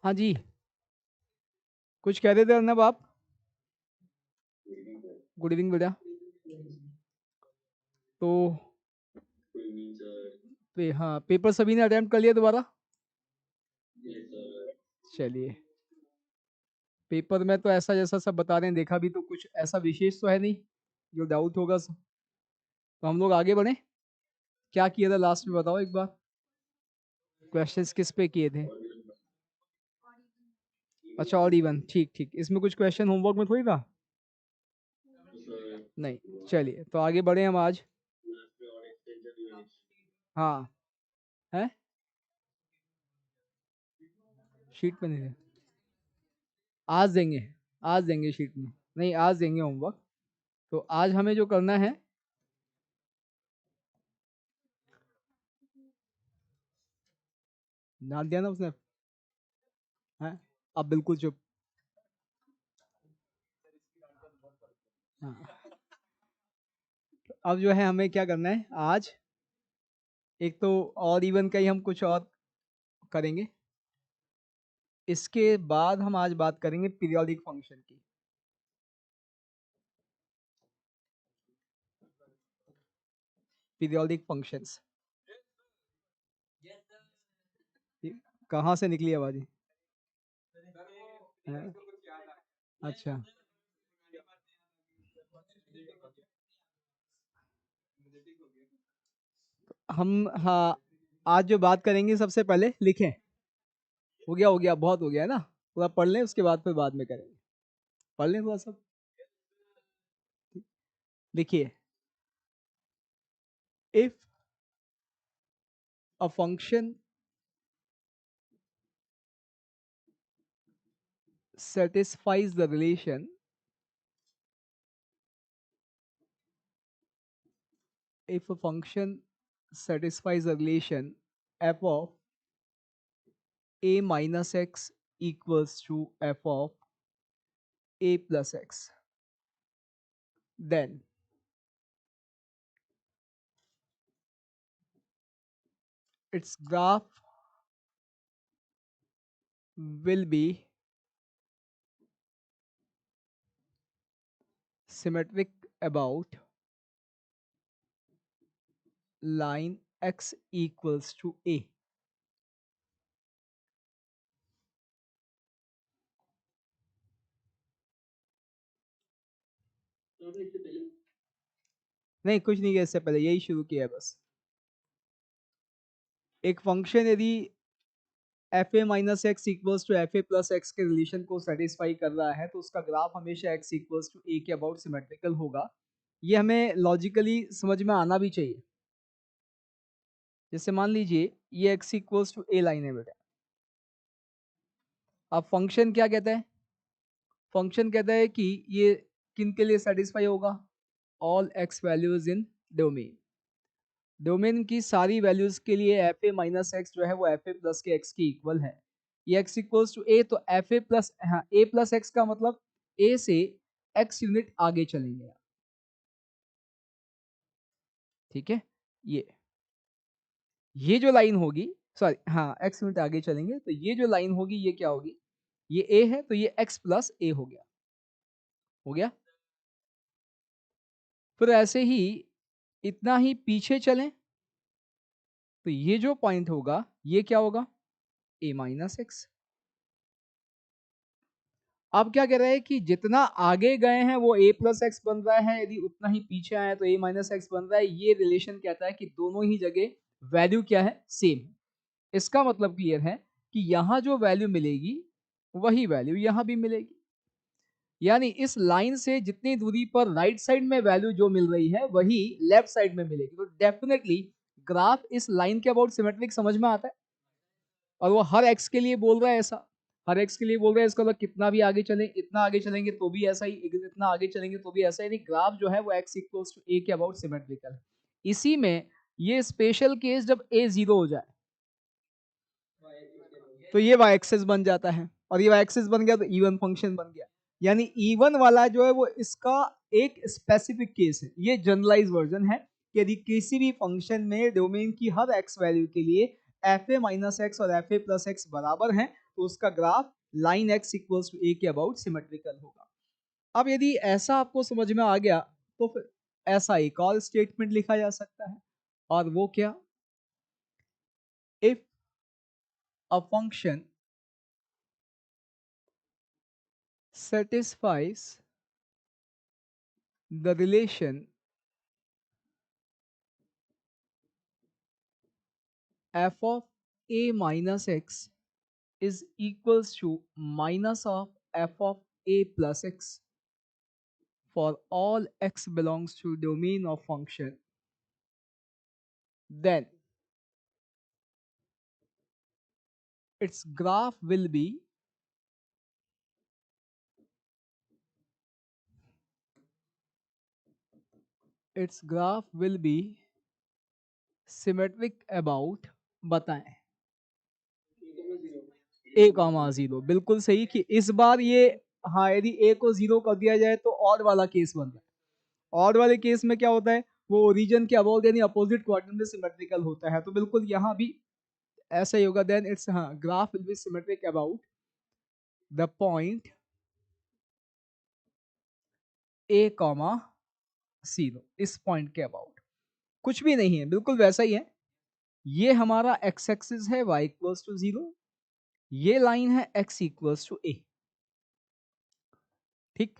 हाँ जी, कुछ कह रहे थे अर्नब आप? गुड इवनिंग बेटा। तो हाँ, पेपर सभी ने अटेम्प्ट कर लिया दोबारा? चलिए, पेपर में तो ऐसा जैसा सब बता रहे हैं देखा भी तो कुछ ऐसा विशेष तो है नहीं जो डाउट होगा सब। तो हम लोग आगे बढ़े। क्या किया था लास्ट में बताओ एक बार। क्वेश्चंस किस पे किए थे? अच्छा, और इवन ठीक ठीक। इसमें कुछ क्वेश्चन होमवर्क में थोड़ी था। नहीं, चलिए तो आगे बढ़े हम आज। हाँ है, शीट पे नहीं है। आज देंगे, आज देंगे शीट में। नहीं, आज देंगे होमवर्क। तो आज हमें जो करना है, डाल दिया ना उसने है। अब बिल्कुल चुप। हाँ, अब जो है हमें क्या करना है आज। एक तो और इवन का ही हम कुछ और करेंगे। इसके बाद हम आज बात करेंगे पीरियोडिक फंक्शन की। Periodic functions. कहाँ से निकली आवाज? हैं? अच्छा, हम हाँ आज जो बात करेंगे सबसे पहले लिखें। हो गया बहुत हो गया है ना। पूरा पढ़ लें, उसके बाद फिर बाद में करेंगे। पढ़ लें थोड़ा सब। देखिए, if a function satisfies the relation if a function satisfies the relation f of a minus x equals to f of a plus x, then its graph will be symmetric about line x equals to a. नहीं, कुछ नहीं किया इससे पहले, यही शुरू किया है बस। एक फंक्शन यदि f a minus x equals to f a plus x के रिलेशन को सेटिस्फाई कर रहा है तो उसका ग्राफ हमेशा एक्स इक्वल्स टू ए के अबाउट सिमेट्रिकल होगा। ये हमें लॉजिकली समझ में आना भी चाहिए। जैसे मान लीजिए ये x equals to a line है बेटा। अब फंक्शन क्या कहता है? फंक्शन कहता है कि ये किन के लिए सेटिस्फाई होगा? All x values in domain. Domain की सारी वैल्यूज के लिए एफ ए माइनस एक्स जो है वो एफ ए प्लस के एक्स की इक्वल है। ये एक्स इक्वल्स टू ए, तो एफ ए प्लस, हाँ, ए प्लस एक्स का मतलब ए से एक्स यूनिट आगे चलेंगे। ठीक है, ये जो लाइन होगी, सॉरी हाँ, एक्स यूनिट आगे चलेंगे, तो ये जो लाइन होगी ये क्या होगी? ये ए है तो ये एक्स प्लस ए हो गया। हो गया। फिर ऐसे ही इतना ही पीछे चलें तो ये जो पॉइंट होगा ये क्या होगा? ए माइनस एक्स। अब क्या कह रहे हैं कि जितना आगे गए हैं वो ए प्लस एक्स बन रहा है, यदि उतना ही पीछे आए तो ए माइनस एक्स बन रहा है। ये रिलेशन कहता है कि दोनों ही जगह वैल्यू क्या है? सेम। इसका मतलब क्लियर है कि यहां जो वैल्यू मिलेगी वही वैल्यू यहां भी मिलेगी। यानी इस लाइन से जितनी दूरी पर राइट साइड में वैल्यू जो मिल रही है वही लेफ्ट साइड में मिलेगी। तो डेफिनेटली ग्राफ इस लाइन के अबाउट सिमेट्रिक समझ में आता है। और वो हर एक्स के लिए बोल रहा है ऐसा। हर एक्स के लिए बोल रहा है, इसका मतलब कितना भी आगे चलें, इतना आगे चलेंगे तो भी ऐसा ही, इतना आगे चलेंगे तो भी ऐसा ही। ग्राफ जो है वो एक्स इक्वल्स टू ए के अबाउट सिमेट्रिकल है। इसी में ये स्पेशल केस जब ए जीरो हो जाए तो ये वाई एक्सेस बन जाता है, और ये वाई एक्सेस बन गया तो इवन फंक्शन बन गया। यानी इवन वाला जो है वो इसका एक स्पेसिफिक केस है। ये जनरलाइज वर्जन है कि यदि किसी भी फंक्शन में डोमेन की हर एक्स वैल्यू के लिए एफ ए माइनस एक्स और एफ ए प्लस एक्स बराबर हैं तो उसका graph line x equals to a के अबाउट सिमेट्रिकल होगा। अब यदि ऐसा आपको समझ में आ गया तो फिर ऐसा एक और स्टेटमेंट लिखा जा सकता है, और वो क्या, if a function satisfies the relation f of a minus x is equals to minus of f of a plus x for all x belongs to domain of function, then its graph will be symmetric about, बताएं, a comma zero. बिल्कुल सही कि इस बार ये, हाँ यदि a को zero कर दिया जाए तो ऑड वाला केस बन रहा है। ऑड वाले केस में क्या होता है, वो ओरिजिन के अबाउट यानी अपोजिट क्वाड्रेंट में सिमेट्रिकल होता है, तो बिल्कुल यहाँ भी ऐसा ही होगा। देन इट्स, हाँ, graph will be symmetric about the point a comma zero, इस पॉइंट के अबाउट कुछ भी नहीं है, बिल्कुल वैसा ही है। ये हमारा x एक्सिस है y इक्वल्स टू जीरो, ये लाइन है x इक्वल्स टू a, ठीक।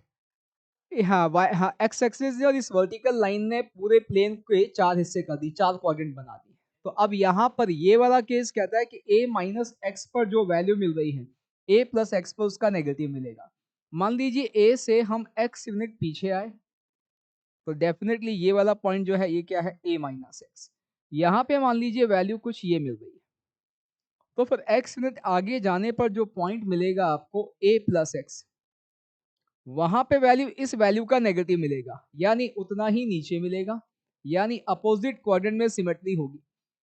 हाँ y, हाँ x एक्सिस और इस वर्टिकल लाइन ने पूरे प्लेन के चार हिस्से कर दी, चार क्वाड्रेंट बना दिए। तो अब यहाँ पर ये वाला केस कहता है कि a माइनस एक्स पर जो वैल्यू मिल रही है a प्लस एक्स पर उसका नेगेटिव मिलेगा। मान लीजिए a से हम x यूनिट पीछे आए तो डेफिनेटली ये वाला पॉइंट जो है ये क्या है, a माइनस एक्स। यहाँ पे मान लीजिए वैल्यू कुछ ये मिल रही है, तो फिर x यूनिट आगे जाने पर जो पॉइंट मिलेगा आपको a प्लस एक्स, वहां पे वैल्यू इस वैल्यू का नेगेटिव मिलेगा, यानी उतना ही नीचे मिलेगा, यानी अपोजिट क्वाड्रेंट में सिमेट्री होगी।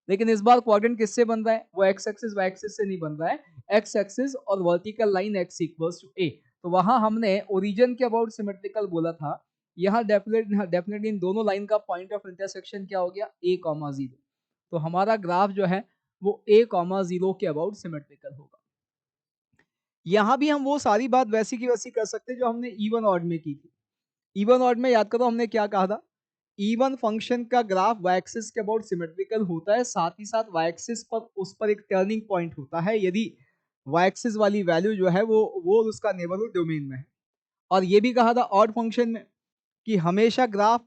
लेकिन इस बार क्वाड्रेंट किससे बन रहा है, वो एक्स एक्सिस वाई एक्सिस से नहीं बन रहा है, एक्स एक्सिस और vertical line X equals to A. तो वहां हमने ओरिजिन के अबाउट सिमेट्रिकल बोला था, यहाँ डेफिनेटली इन दोनों लाइन का पॉइंट ऑफ इंटरसेक्शन क्या हो गया, a कॉमा जीरो। तो हमारा ग्राफ जो है वो a कॉमा जीरो के अबाउट सिमेट्रिकल होगा। यहाँ भी हम वो सारी बात वैसी की वैसी कर सकते हैं जो हमने इवन ऑड में की थी। इवन ऑड में याद करो हमने क्या कहा था, इवन फंक्शन का ग्राफ वाई एक्सिस के अबाउट सिमेट्रिकल होता है, साथ ही साथ वाई एक्सिस पर उस पर एक टर्निंग पॉइंट होता है यदि वाई एक्सिस वाली वैल्यू जो है वो उसका नेबरहुड डोमेन में है। और ये भी कहा था ऑड फंक्शन में कि हमेशा ग्राफ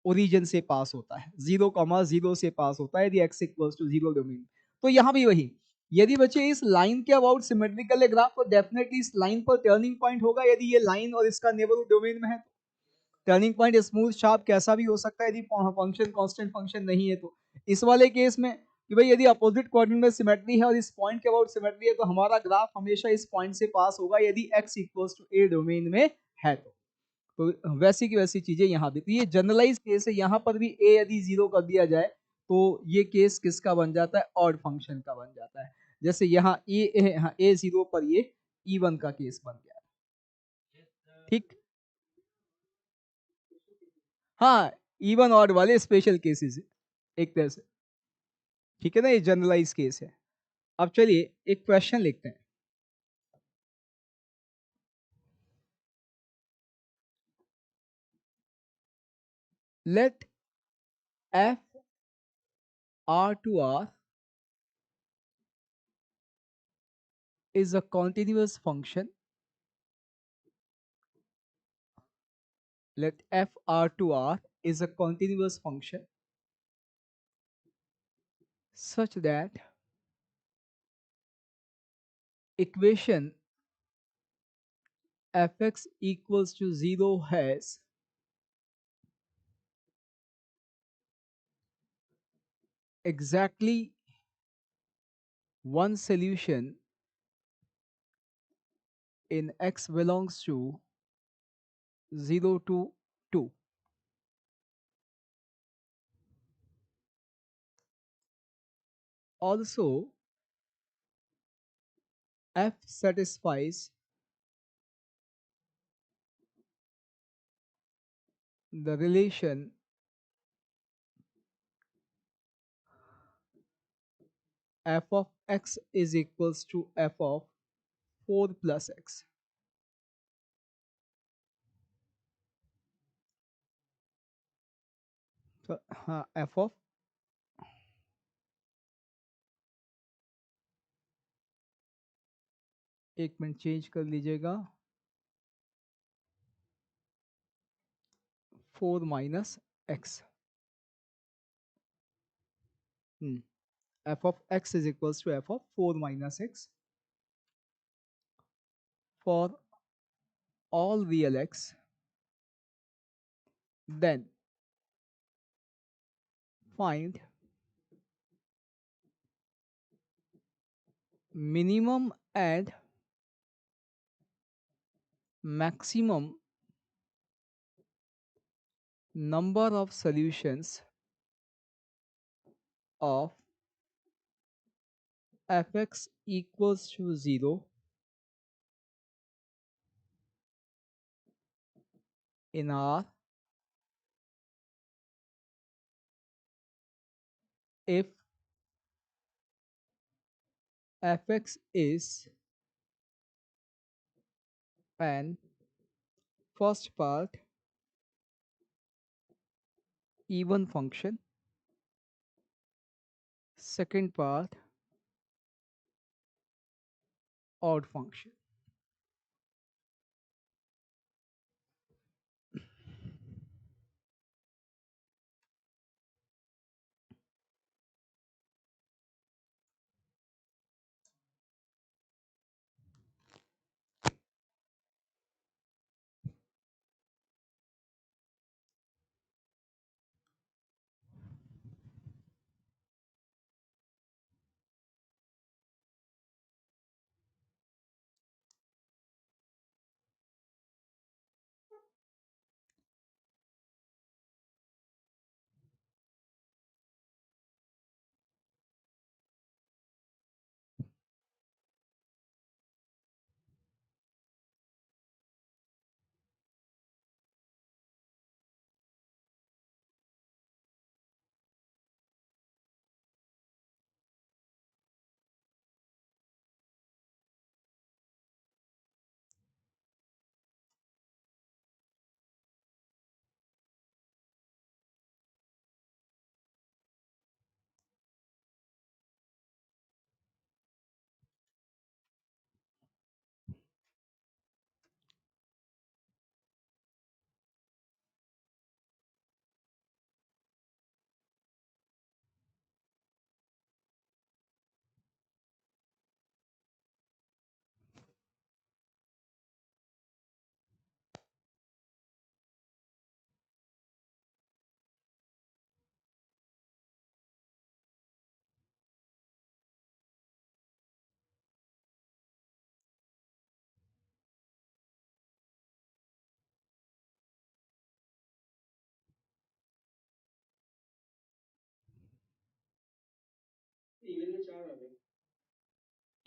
ओरिजिन से पास होता है, 0,0 से पास होता है यदि x इक्वल्स टू 0 डोमेन। तो यहाँ भी वही, यदि बच्चे इस लाइन के अबाउट सिमेट्रिकल है ग्राफ तो डेफिनेटली इस लाइन पर टर्निंग पॉइंट होगा, यदि ये लाइन और इसका नेबरहुड डोमेन में है। टर्निंग पॉइंट स्मूथ शार्प कैसा भी हो सकता है यदि फंक्शन कांस्टेंट फंक्शन नहीं है तो। इस वाले केस में कि भाई यदि अपोजिट क्वाड्रेंट में सिमेट्री है और इस पॉइंट के अबाउट सिमेट्री है तो हमारा ग्राफ हमेशा इस पॉइंट से पास होगा यदि x equals to a domain में है तो वैसी की वैसी चीजें यहाँ भी। तो ये जनरलाइज केस है, यहाँ पर भी a यदि जीरो कर दिया जाए तो ये केस किसका बन जाता है, ऑड फंक्शन का बन जाता है। जैसे यहाँ a जीरो पर ये इवन का केस बन गया, ठीक। हाँ, इवन ऑड वाले स्पेशल केसेस एक तरह से, ठीक है ना, ये जनरलाइज केस है। अब चलिए एक क्वेश्चन लिखते हैं। Let f r to r is a continuous function. Let f r to r is a continuous function such that equation fx equals to 0 has exactly one solution in x belongs to 0 to 2. Also, f satisfies the relation f of x is equals to f of 4 plus x. तो हाँ f of, एक minute change कर लीजिएगा, 4 minus x, f of x is equals to f of 4 minus x for all real x, then find minimum and maximum number of solutions of fx equals to 0 in R if fx is an first part even function, second part odd function.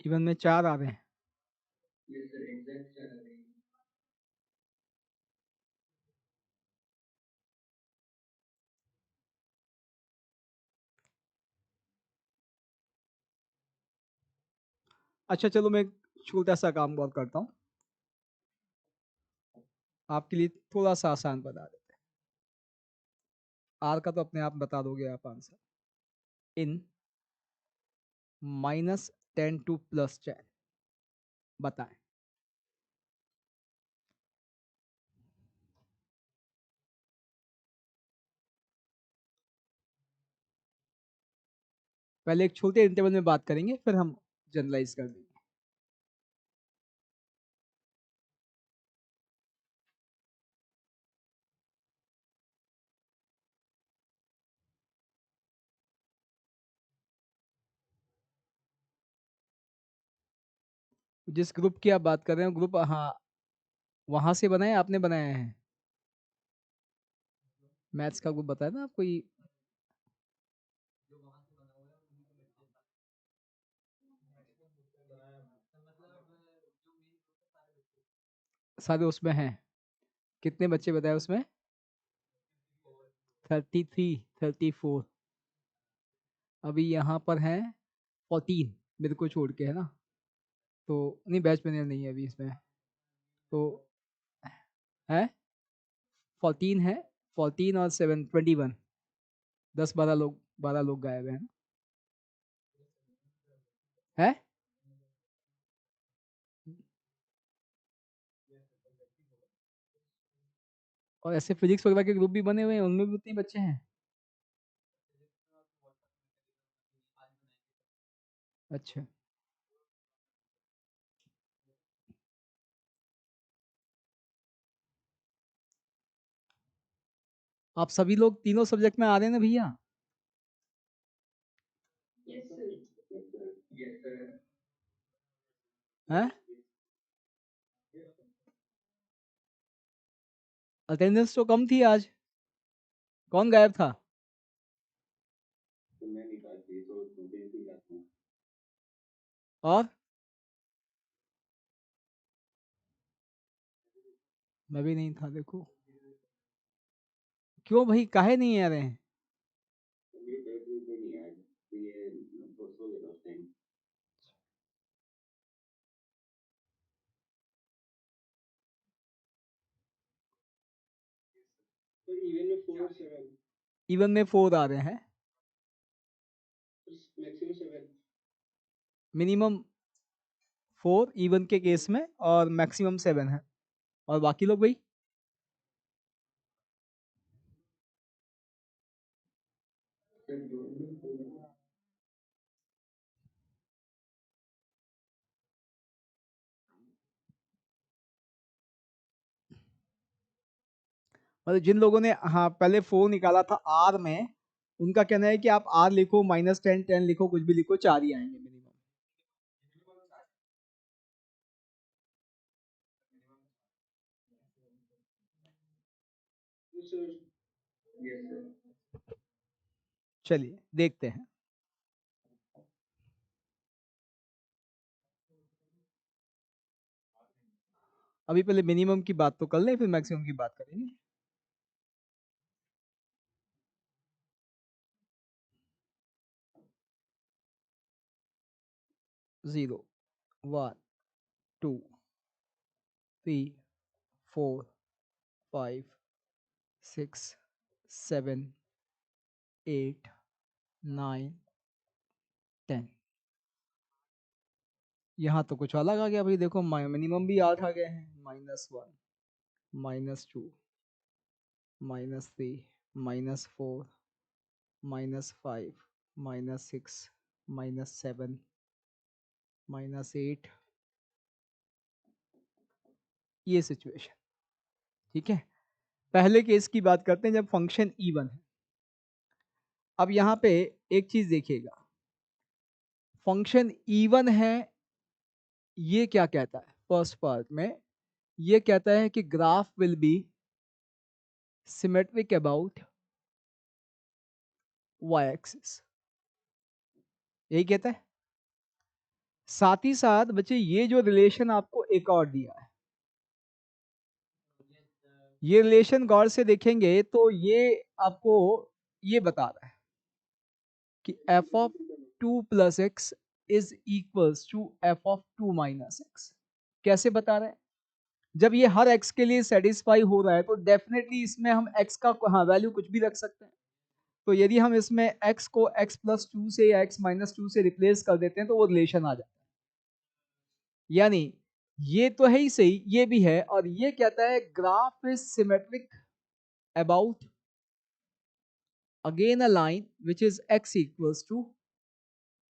Even में 4 आ रहे हैं। अच्छा चलो मैं एक छोटा सा काम और करता हूँ, आपके लिए थोड़ा सा आसान बता देते हैं। आर का तो अपने आप बता दोगे आप आंसर, इन -10 to +10, बताएं। पहले एक छोटे इंटरवल में बात करेंगे, फिर हम जनरलाइज कर देंगे। जिस ग्रुप की आप बात कर रहे हो, ग्रुप हाँ वहां से बनाए आपने बनाया है? मैथ्स का ग्रुप बताया ना आपको ये? सारे उसमें हैं? कितने बच्चे बताए उसमें? 33, 34। अभी यहाँ पर हैं 14 मेरे को छोड़ के, है ना? तो नहीं, बैच मैनेजर नहीं है अभी इसमें। तो है 14 है, 14 और 7 21, 10 12 लोग, 12 लोग गायब हैं। है और ऐसे फिजिक्स वगैरह के ग्रुप भी बने हुए हैं, उनमें भी उतने ही बच्चे हैं। अच्छा, आप सभी लोग तीनों सब्जेक्ट में आ रहे हैं ना भैया? हैं? अटेंडेंस तो कम थी आज, कौन गायब था? और मैं भी नहीं था, देखो। क्यों भाई, काहे नहीं आ रहे हैं? इवन में 4 आ रहे हैं, मिनिमम 4 इवन के केस में, और मैक्सिमम 7 है। और बाकी लोग भाई? मतलब जिन लोगों ने हाँ पहले 4 निकाला था आर में, उनका कहना है कि आप आर लिखो, -10 10 लिखो, कुछ भी लिखो, 4 ही आएंगे मिनिमम। चलिए देखते हैं। अभी पहले मिनिमम की बात तो कर लें, फिर मैक्सिमम की बात करेंगे। 0 1 2 3 4 5 6 7 8 9 10। यहाँ तो कुछ अलग आ गया भाई, देखो मिनिमम भी 8 आ गए हैं, -1 -2 -3 -4 -5 -6 -7 -8, ये सिचुएशन। ठीक है, पहले केस की बात करते हैं जब फंक्शन इवन है। अब यहाँ पे एक चीज देखिएगा, फंक्शन इवन है, ये क्या कहता है फर्स्ट पार्ट में? ये कहता है कि graph will be symmetric about y axis, यही कहता है। साथ ही साथ बच्चे ये जो रिलेशन आपको एक और दिया है, ये रिलेशन गौर से देखेंगे तो ये आपको ये बता रहा है कि f of 2 plus x is equals to f of 2 minus x. कैसे बता रहे हैं? जब ये हर x के लिए सेटिस्फाई हो रहा है तो डेफिनेटली इसमें हम x का हाँ वैल्यू कुछ भी रख सकते हैं। तो यदि हम इसमें x को x प्लस 2 से या x माइनस 2 से रिप्लेस कर देते हैं तो वो रिलेशन आ जाता है। यानी ये तो है ही सही, ये भी है, और ये कहता है graph is symmetric about again a line which is x equals to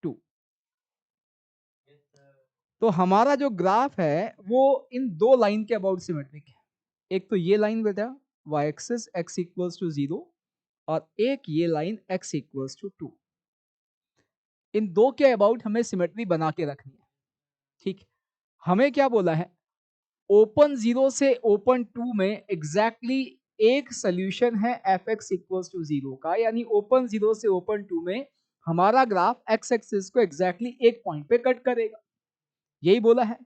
2। तो हमारा जो ग्राफ है वो इन दो लाइन के अबाउट सिमेट्रिक है। एक तो ये लाइन बेटा y axis x equals to 0, और एक ये लाइन x इक्वल्स टू 2। इन दो के अबाउट हमें सिमेट्री बना के रखनी है। ठीक, हमें क्या बोला है? ओपन 0 से ओपन 2 में एग्जैक्टली एक सोल्यूशन है एफ एक्स इक्वल्स टू 0 का, यानी ओपन 0 से ओपन 2 में हमारा ग्राफ एक्स एक्सिस को एग्जैक्टली एक पॉइंट पे कट करेगा, यही बोला है।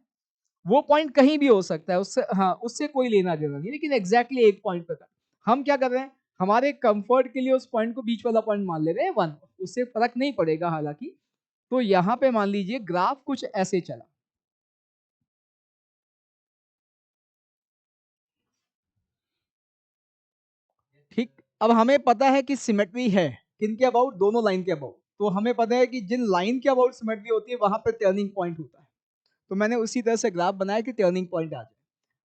वो पॉइंट कहीं भी हो सकता है, उससे हाँ उससे कोई लेना देना नहीं, लेकिन एग्जैक्टली एक पॉइंट पे कट। हम क्या कर रहे हैं, हमारे कंफर्ट के लिए उस पॉइंट को बीच वाला पॉइंट मान ले रहे हैं 1, उससे फर्क नहीं पड़ेगा हालांकि। तो यहां पे मान लीजिए ग्राफ कुछ ऐसे चला, ठीक। अब हमें पता है कि सिमेट्री है किनके अबाउट, दोनों लाइन के अबाउट। तो हमें पता है कि जिन लाइन के अबाउट सिमेट्री होती है वहां पर टर्निंग पॉइंट होता है। तो मैंने उसी तरह से ग्राफ बनाया कि टर्निंग पॉइंट आ जाए।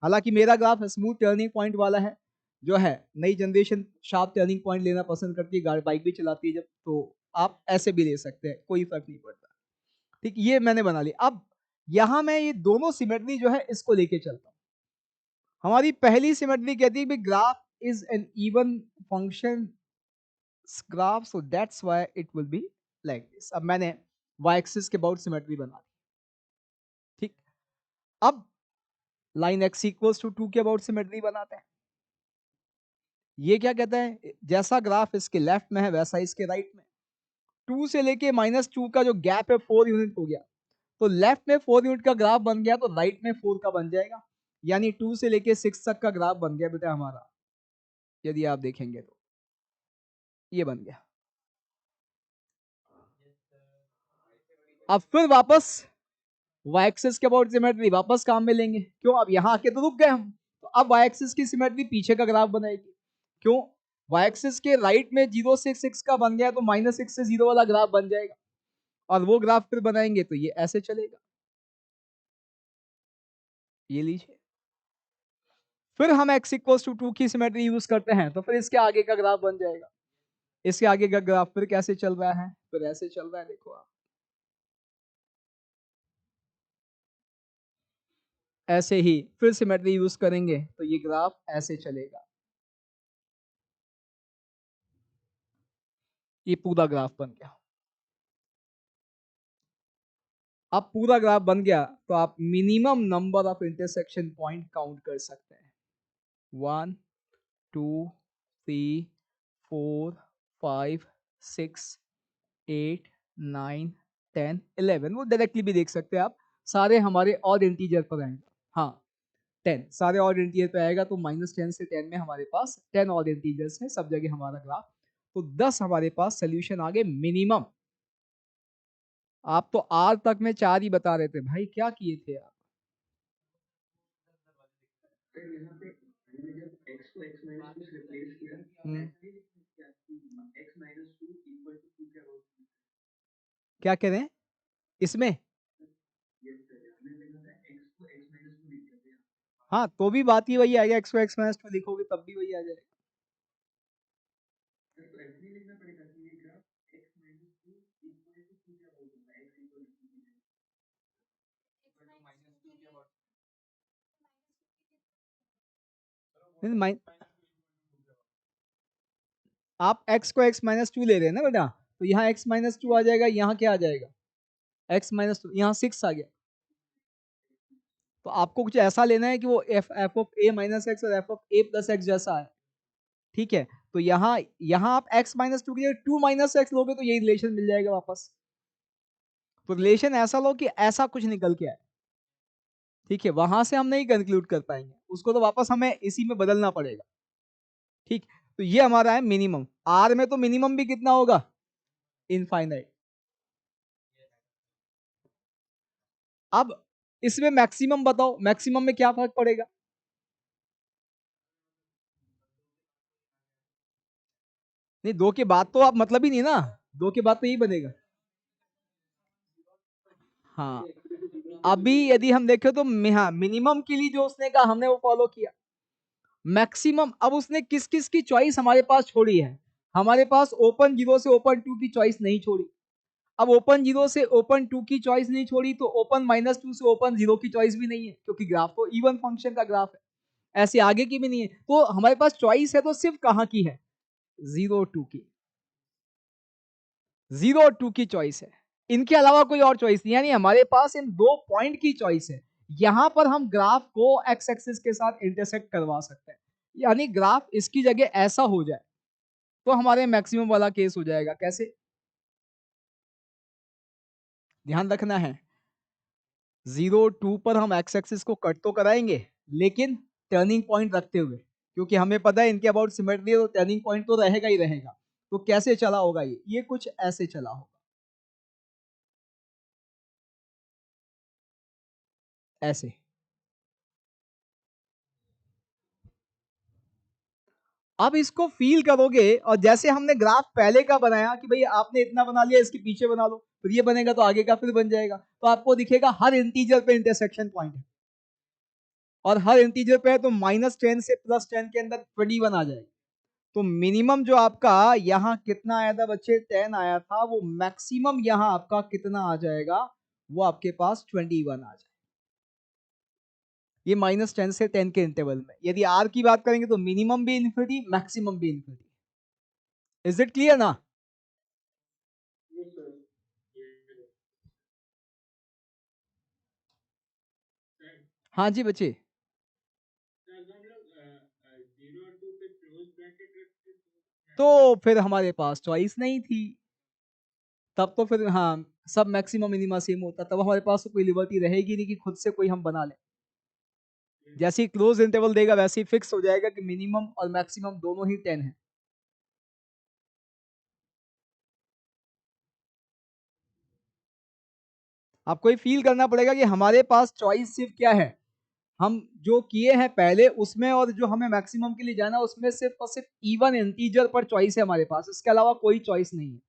हालांकि मेरा ग्राफ स्मूथ टर्निंग पॉइंट वाला है, जो है नई जनरेशन शार्प टर्निंग पॉइंट लेना पसंद करती है, गाड़ी बाइक भी चलाती है जब, तो आप ऐसे भी ले सकते हैं, कोई फर्क नहीं पड़ता। ठीक, ये मैंने बना लिया। अब यहां मैं ये दोनों सिमेट्री जो है इसको लेके चलता हूं। हमारी पहली सिमेट्री कहती है कि graph is an even function graph, so that's why it will be like this. अब मैंने y एक्सिस के अबाउट सिमेट्री बना दी, ठीक। अब लाइन x इक्वल्स टू 2 के अबाउट सिमेट्री बनाते हैं। ये क्या कहता है, जैसा ग्राफ इसके लेफ्ट में है वैसा इसके राइट में। 2 से लेके -2 का जो गैप है 4 यूनिट हो गया, तो लेफ्ट में 4 यूनिट का ग्राफ बन गया तो राइट में 4 का बन जाएगा। यानी 2 से लेके 6 तक का ग्राफ बन गया बेटा हमारा। यदि आप देखेंगे तो ये बन गया। अब फिर वापस y एक्सिस के अबाउट सिमेट्री वापस काम में लेंगे। क्यों, अब यहाँ आके तो रुक गए हम, तो अब y एक्सिस की सिमेट्री पीछे का ग्राफ बनाएगी। क्यों, y एक्सिस के राइट में 0 से 6 का बन गया तो -6 से 0 वाला ग्राफ बन जाएगा, और वो ग्राफ फिर बनाएंगे तो ये ऐसे चलेगा। ये लीजिए, फिर हम x इक्वल्स टू 2 की सिमेट्री यूज करते हैं तो फिर इसके आगे का ग्राफ बन जाएगा। इसके आगे का ग्राफ फिर कैसे चल रहा है, फिर ऐसे चल रहा है, देखो आप ऐसे ही फिर सिमेट्री यूज करेंगे तो ये ग्राफ ऐसे चलेगा। ये पूरा ग्राफ बन गया। अब पूरा ग्राफ बन गया तो आप minimum number of intersection point count कर सकते हैं। 1 2 3 4 5 6 8 9 10 11, वो डायरेक्टली भी देख सकते हैं आप। सारे हमारे ऑड इंटीजर पर आएंगे। हाँ, 10 सारे ऑड इंटीजर पे आएगा, तो -10 से 10 में हमारे पास 10 ऑड इंटीजर्स हैं सब जगह हमारा ग्राफ। तो 10 हमारे पास सोल्यूशन आ गए मिनिमम। आप तो आर तक में 4 ही बता रहे थे भाई, क्या किए थे आप। हम्म, क्या कह रहे हैं इसमें। हाँ, तो भी बात ही वही आएगा, x को x-2 लिखोगे तब भी वही आ जाएगा। नहीं, आप x को x-2 ले रहे हैं ना बेटा, तो यहाँ x-2 आ जाएगा, यहाँ क्या आ जाएगा x-2, यहाँ 6 आ गया। तो आपको कुछ ऐसा लेना है कि वो f of a minus x और f of a plus x जैसा है, ठीक है। तो यहाँ यहाँ आप x-2 की जगह 2 माइनस एक्स लोगे तो यही रिलेशन मिल जाएगा वापस। तो रिलेशन ऐसा लो कि ऐसा कुछ निकल के आए, ठीक है। वहां से हम नहीं कंक्लूड कर पाएंगे, उसको तो वापस हमें इसी में बदलना पड़ेगा, ठीक। तो ये हमारा है मिनिमम। आर में तो मिनिमम भी कितना होगा, इनफाइनाइट। अब इसमें मैक्सिमम बताओ, मैक्सिमम में क्या फर्क पड़ेगा। नहीं, 2 के बाद तो आप मतलब ही नहीं ना, 2 के बाद तो यही बनेगा। हाँ, अभी यदि हम देखें तो हाँ, मिनिमम के लिए जो उसने कहा हमने वो फॉलो किया। मैक्सिमम, अब उसने किस किस की चॉइस हमारे पास छोड़ी है। हमारे पास ओपन 0 से ओपन 2 की चॉइस नहीं छोड़ी। अब ओपन 0 से ओपन 2 की चॉइस नहीं छोड़ी तो ओपन -2 से ओपन 0 की चॉइस भी नहीं है, क्योंकि ग्राफ तो इवन फंक्शन का ग्राफ है, ऐसे आगे की भी नहीं है। तो हमारे पास चॉइस है तो सिर्फ कहां की है, 0 2 की, 0 2 की चॉइस है। इनके अलावा कोई और चॉइस नहीं, यानी हमारे पास इन 2 पॉइंट की चॉइस है। यहां पर हम ग्राफ को एक्स एक्सिस के साथ इंटरसेक्ट करवा सकते हैं, यानी ग्राफ इसकी जगह ऐसा हो जाए तो हमारे मैक्सिमम वाला केस हो जाएगा। कैसे, ध्यान रखना है, 0 2 पर हम एक्स एक्सिस को कट तो कराएंगे, लेकिन टर्निंग पॉइंट रखते हुए, क्योंकि हमें पता है इनके अबाउट सिमेट्री है तो टर्निंग पॉइंट तो रहेगा ही रहेगा। तो कैसे चला होगा, ये कुछ ऐसे चला होगा। ऐसे। अब इसको फील करोगे और जैसे हमने ग्राफ पहले का बनाया कि भाई आपने इतना बना लिया, इसके पीछे बना लो, फिर ये बनेगा तो आगे का फिर बन जाएगा, तो आपको दिखेगा हर इंटीजर पे इंटरसेक्शन पॉइंट है, और हर इंटीजर पे है तो -10 से +10 के अंदर 21 आ जाएगा। तो मिनिमम जो आपका यहाँ कितना आया था बच्चे, 10 आया था, वो मैक्सिमम यहाँ आपका कितना आ जाएगा, वो आपके पास 21 आ जाएगा। ये -10 से 10 के इंटरवल में। यदि आर की बात करेंगे तो मिनिमम भी इन्फिनिटी, मैक्सिमम भी इन्फिनिटी। इज इट क्लियर ना? हाँ जी बच्चे। तो फिर हमारे पास चॉइस नहीं थी, तब तो फिर हाँ सब मैक्सिमम मिनिमा सेम होता, तब हमारे पास तो कोई लिबर्टी रहेगी नहीं कि खुद से कोई हम बना लें। जैसे ही क्लोज इंटरवल देगा वैसे ही फिक्स हो जाएगा कि मिनिमम और मैक्सिमम दोनों ही 10 है। आपको ये फील करना पड़ेगा कि हमारे पास चॉइस सिर्फ क्या है, हम जो किए हैं पहले उसमें और जो हमें मैक्सिमम के लिए जाना उसमें सिर्फ और सिर्फ इवन इंटीजर पर चॉइस है हमारे पास, इसके अलावा कोई चॉइस नहीं है।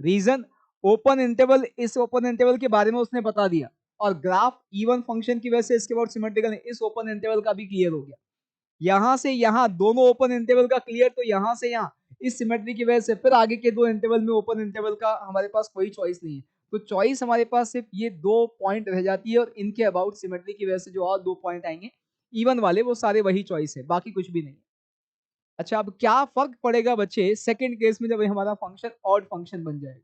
रीजन, ओपन इंटरवल, इस ओपन इंटरवल के बारे में उसने बता दिया, और ग्राफ इवन फंक्शन की वजह से इसके बाद सिमेट्रिकल, इस ओपन इंटरवल का भी क्लियर हो गया। यहां से यहां दोनों ओपन इंटरवल का क्लियर, तो यहां से यहां इस सिमेट्री की वजह से फिर आगे के दो इंटरवल में ओपन इंटरवल का हमारे पास कोई चॉइस नहीं है। तो चॉइस हमारे पास सिर्फ ये दो पॉइंट रह जाती है, और इनके अबाउट सिमेट्री की वजह से जो और दो पॉइंट आएंगे इवन वाले, वो सारे वही चॉइस है, बाकी कुछ भी नहीं। अच्छा, अब क्या फर्क पड़ेगा बच्चे सेकंड केस में जब हमारा फंक्शन ऑड फंक्शन बन जाएगा,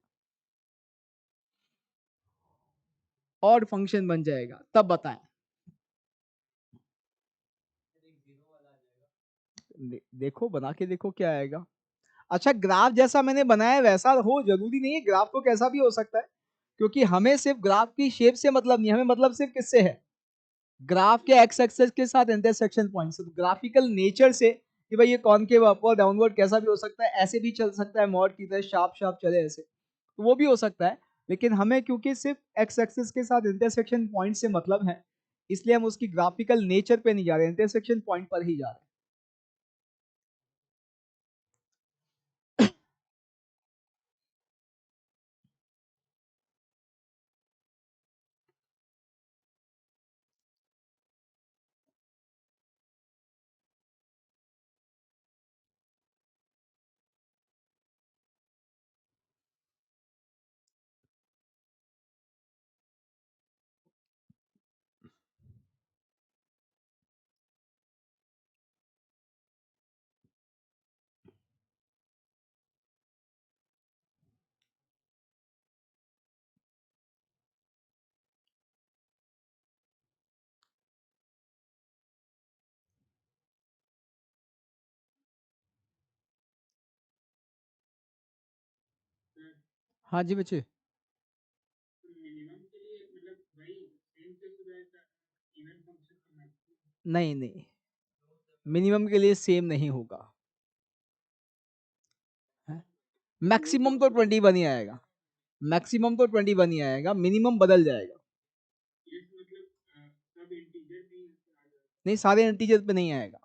ऑड फंक्शन बन जाएगा तब बताएं। देखो बना के देखो क्या आएगा। अच्छा, ग्राफ जैसा मैंने बनाया है वैसा हो जरूरी नहीं है, ग्राफ तो कैसा भी हो सकता है, क्योंकि हमें सिर्फ ग्राफ की शेप से मतलब नहीं, हमें मतलब सिर्फ किससे है, ग्राफ के एक्स एक्सेस के साथ इंटरसेक्शन पॉइंट से, तो ग्राफिकल नेचर से कि भाई ये कॉनकेव अपवर्ड डाउनवर्ड कैसा भी हो सकता है, ऐसे भी चल सकता है, मॉड की तरह शार्प शार्प चले ऐसे, तो वो भी हो सकता है। लेकिन हमें क्योंकि सिर्फ एक्स एक्सिस के साथ इंटरसेक्शन पॉइंट से मतलब है, इसलिए हम उसकी ग्राफिकल नेचर पे नहीं जा रहे, इंटरसेक्शन पॉइंट पर ही जा रहे हैं। हाँ जी बच्चे। नहीं नहीं, मिनिमम के लिए सेम नहीं होगा, मैक्सिमम तो 21 ही आएगा, मैक्सिमम तो 21 ही आएगा, मिनिमम बदल जाएगा। नहीं, सारे इंटीजर पे नहीं आएगा।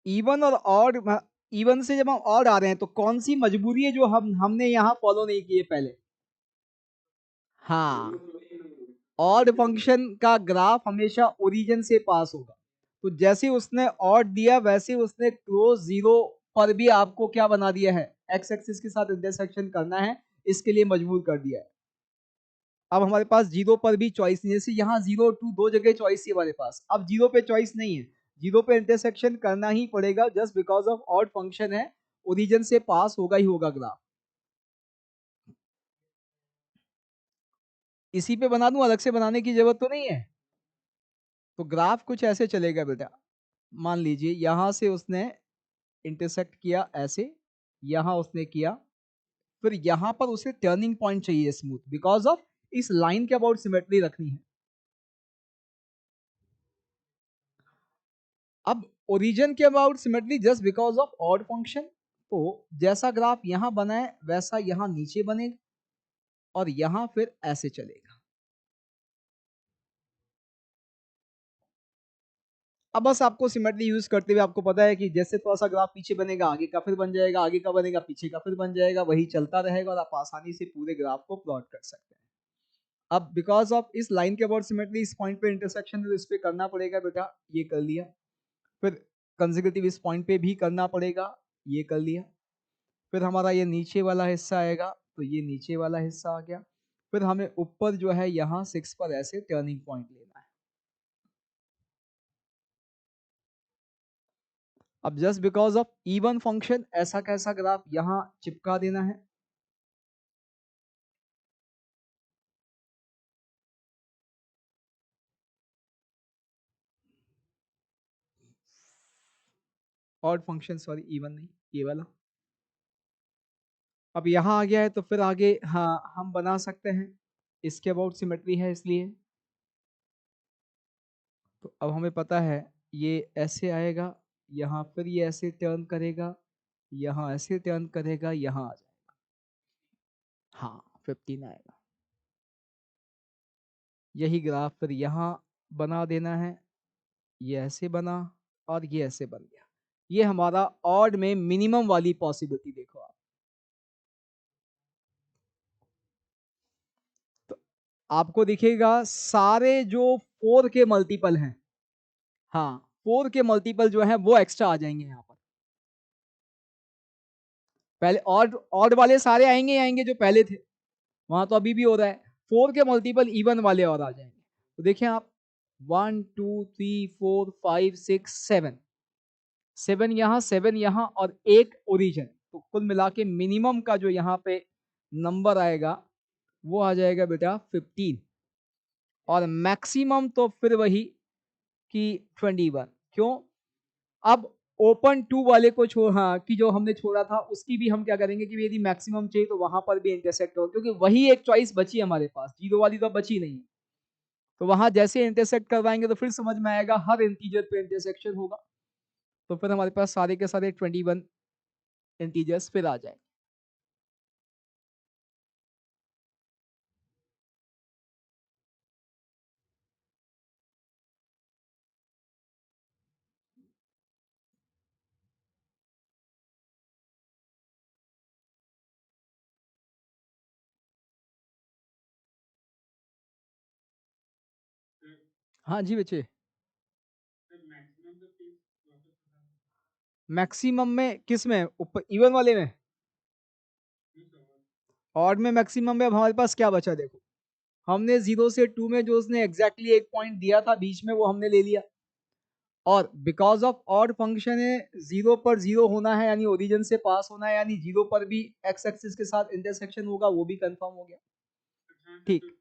इवन और ऑड, इवन से जब हम ऑड आ रहे हैं तो कौन सी मजबूरी है जो हमने यहाँ फॉलो नहीं की है पहले। हाँ, ऑड फंक्शन का ग्राफ हमेशा ओरिजिन से पास होगा, तो जैसे उसने ऑड दिया वैसे उसने क्लोज जीरो पर भी आपको क्या बना दिया है, एक्स एक्सिस के साथ इंटरसेक्शन करना है, इसके लिए मजबूर कर दिया है। अब हमारे पास जीरो पर भी चॉइस नहीं है, जैसे यहाँ 0 2 दो जगह चॉइस थी हमारे पास, अब जीरो पे चॉइस नहीं है, जीरो पे इंटरसेक्शन करना ही पड़ेगा, just because of odd function है, ओरिजिन से पास होगा ही होगा ग्राफ। इसी पे बना दूं, अलग से बनाने की जरूरत तो नहीं है। तो ग्राफ कुछ ऐसे चलेगा बेटा, मान लीजिए यहां से उसने इंटरसेक्ट किया ऐसे, यहां उसने किया, फिर यहां पर उसे टर्निंग पॉइंट चाहिए स्मूथ, बिकॉज ऑफ इस लाइन के अबाउट सिमेट्री रखनी है। अब ओरिजिन के about symmetry just because of odd function, तो जैसा ग्राफ यहां बना है वैसा यहां नीचे बनेगा और यहां फिर ऐसे चलेगा। अब बस आपको सिमेट्री यूज करते हुए आपको पता है कि जैसे थोड़ा सा ग्राफ पीछे बनेगा आगे का फिर बन जाएगा, आगे का बनेगा पीछे का फिर बन जाएगा, वही चलता रहेगा और आप आसानी से पूरे ग्राफ को प्लॉट कर सकते हैं। अब बिकॉज ऑफ इस लाइन के अबाउट सिमेट्री इस पॉइंट पे इंटरसेक्शन है तो इस पे करना पड़ेगा बेटा, ये कर लिया। फिर कंसेक्यूटिव इस पॉइंट पे भी करना पड़ेगा, ये कर लिया। फिर हमारा ये नीचे वाला हिस्सा आएगा तो ये नीचे वाला हिस्सा आ गया। फिर हमें ऊपर जो है यहाँ 6 पर ऐसे टर्निंग पॉइंट लेना है। अब just because of even function ऐसा कैसा ग्राफ यहां चिपका देना है। ऑड फंक्शन, सॉरी इवन नहीं, ये वाला। अब यहां आ गया है तो फिर आगे हाँ हम बना सकते हैं, इसके अबाउट सिमेट्री है इसलिए। तो अब हमें पता है ये ऐसे आएगा, यहाँ फिर ये ऐसे टर्न करेगा, यहाँ ऐसे टर्न करेगा, यहाँ आ जाएगा, हाँ 15 आएगा। यही ग्राफ फिर यहाँ बना देना है, ये ऐसे बना और ये ऐसे बन गया। ये हमारा ऑड में मिनिमम वाली पॉसिबिलिटी देखो आप। तो आपको दिखेगा सारे जो 4 के मल्टीपल हैं, हाँ 4 के मल्टीपल जो है वो एक्स्ट्रा आ जाएंगे यहाँ पर। पहले ऑड ऑड वाले सारे आएंगे आएंगे जो पहले थे, वहां तो अभी भी हो रहा है। 4 के मल्टीपल इवन वाले और आ जाएंगे। तो देखिए आप 1 2 3 4 5 6 7, 7 यहाँ 7 यहाँ और एक ओरिजिन, तो कुल मिला के मिनिमम का जो यहाँ पे नंबर आएगा वो आ जाएगा बेटा 15। और मैक्सिमम तो फिर वही कि 21। क्यों? अब ओपन टू वाले को छोड़, हाँ कि जो हमने छोड़ा था उसकी भी हम क्या करेंगे कि यदि मैक्सिमम चाहिए तो वहां पर भी इंटरसेक्ट हो, क्योंकि वही एक चॉइस बची है हमारे पास, जीरो वाली तो बची नहीं। तो वहां जैसे इंटरसेक्ट करवाएंगे तो फिर समझ में आएगा हर इंटीजर पे इंटरसेक्शन होगा, तो फिर हमारे पास सारे के सारे 21 इंटीजर्स फिर आ जाए। हाँ जी बच्चे, मैक्सिमम में किस में, ऊपर इवन वाले में, ऑड में मैक्सिमम में अब हमारे पास क्या बचा देखो, हमने 0 से 2 में जो उसने एग्जैक्टली एक पॉइंट दिया था बीच में वो हमने ले लिया। और बिकॉज ऑफ ऑड फंक्शन है, 0 पर 0 होना है यानी ओरिजिन से पास होना है, यानी 0 पर भी एक्स एक्सिस के साथ इंटरसेक्शन होगा, वो भी कंफर्म हो गया। ठीक,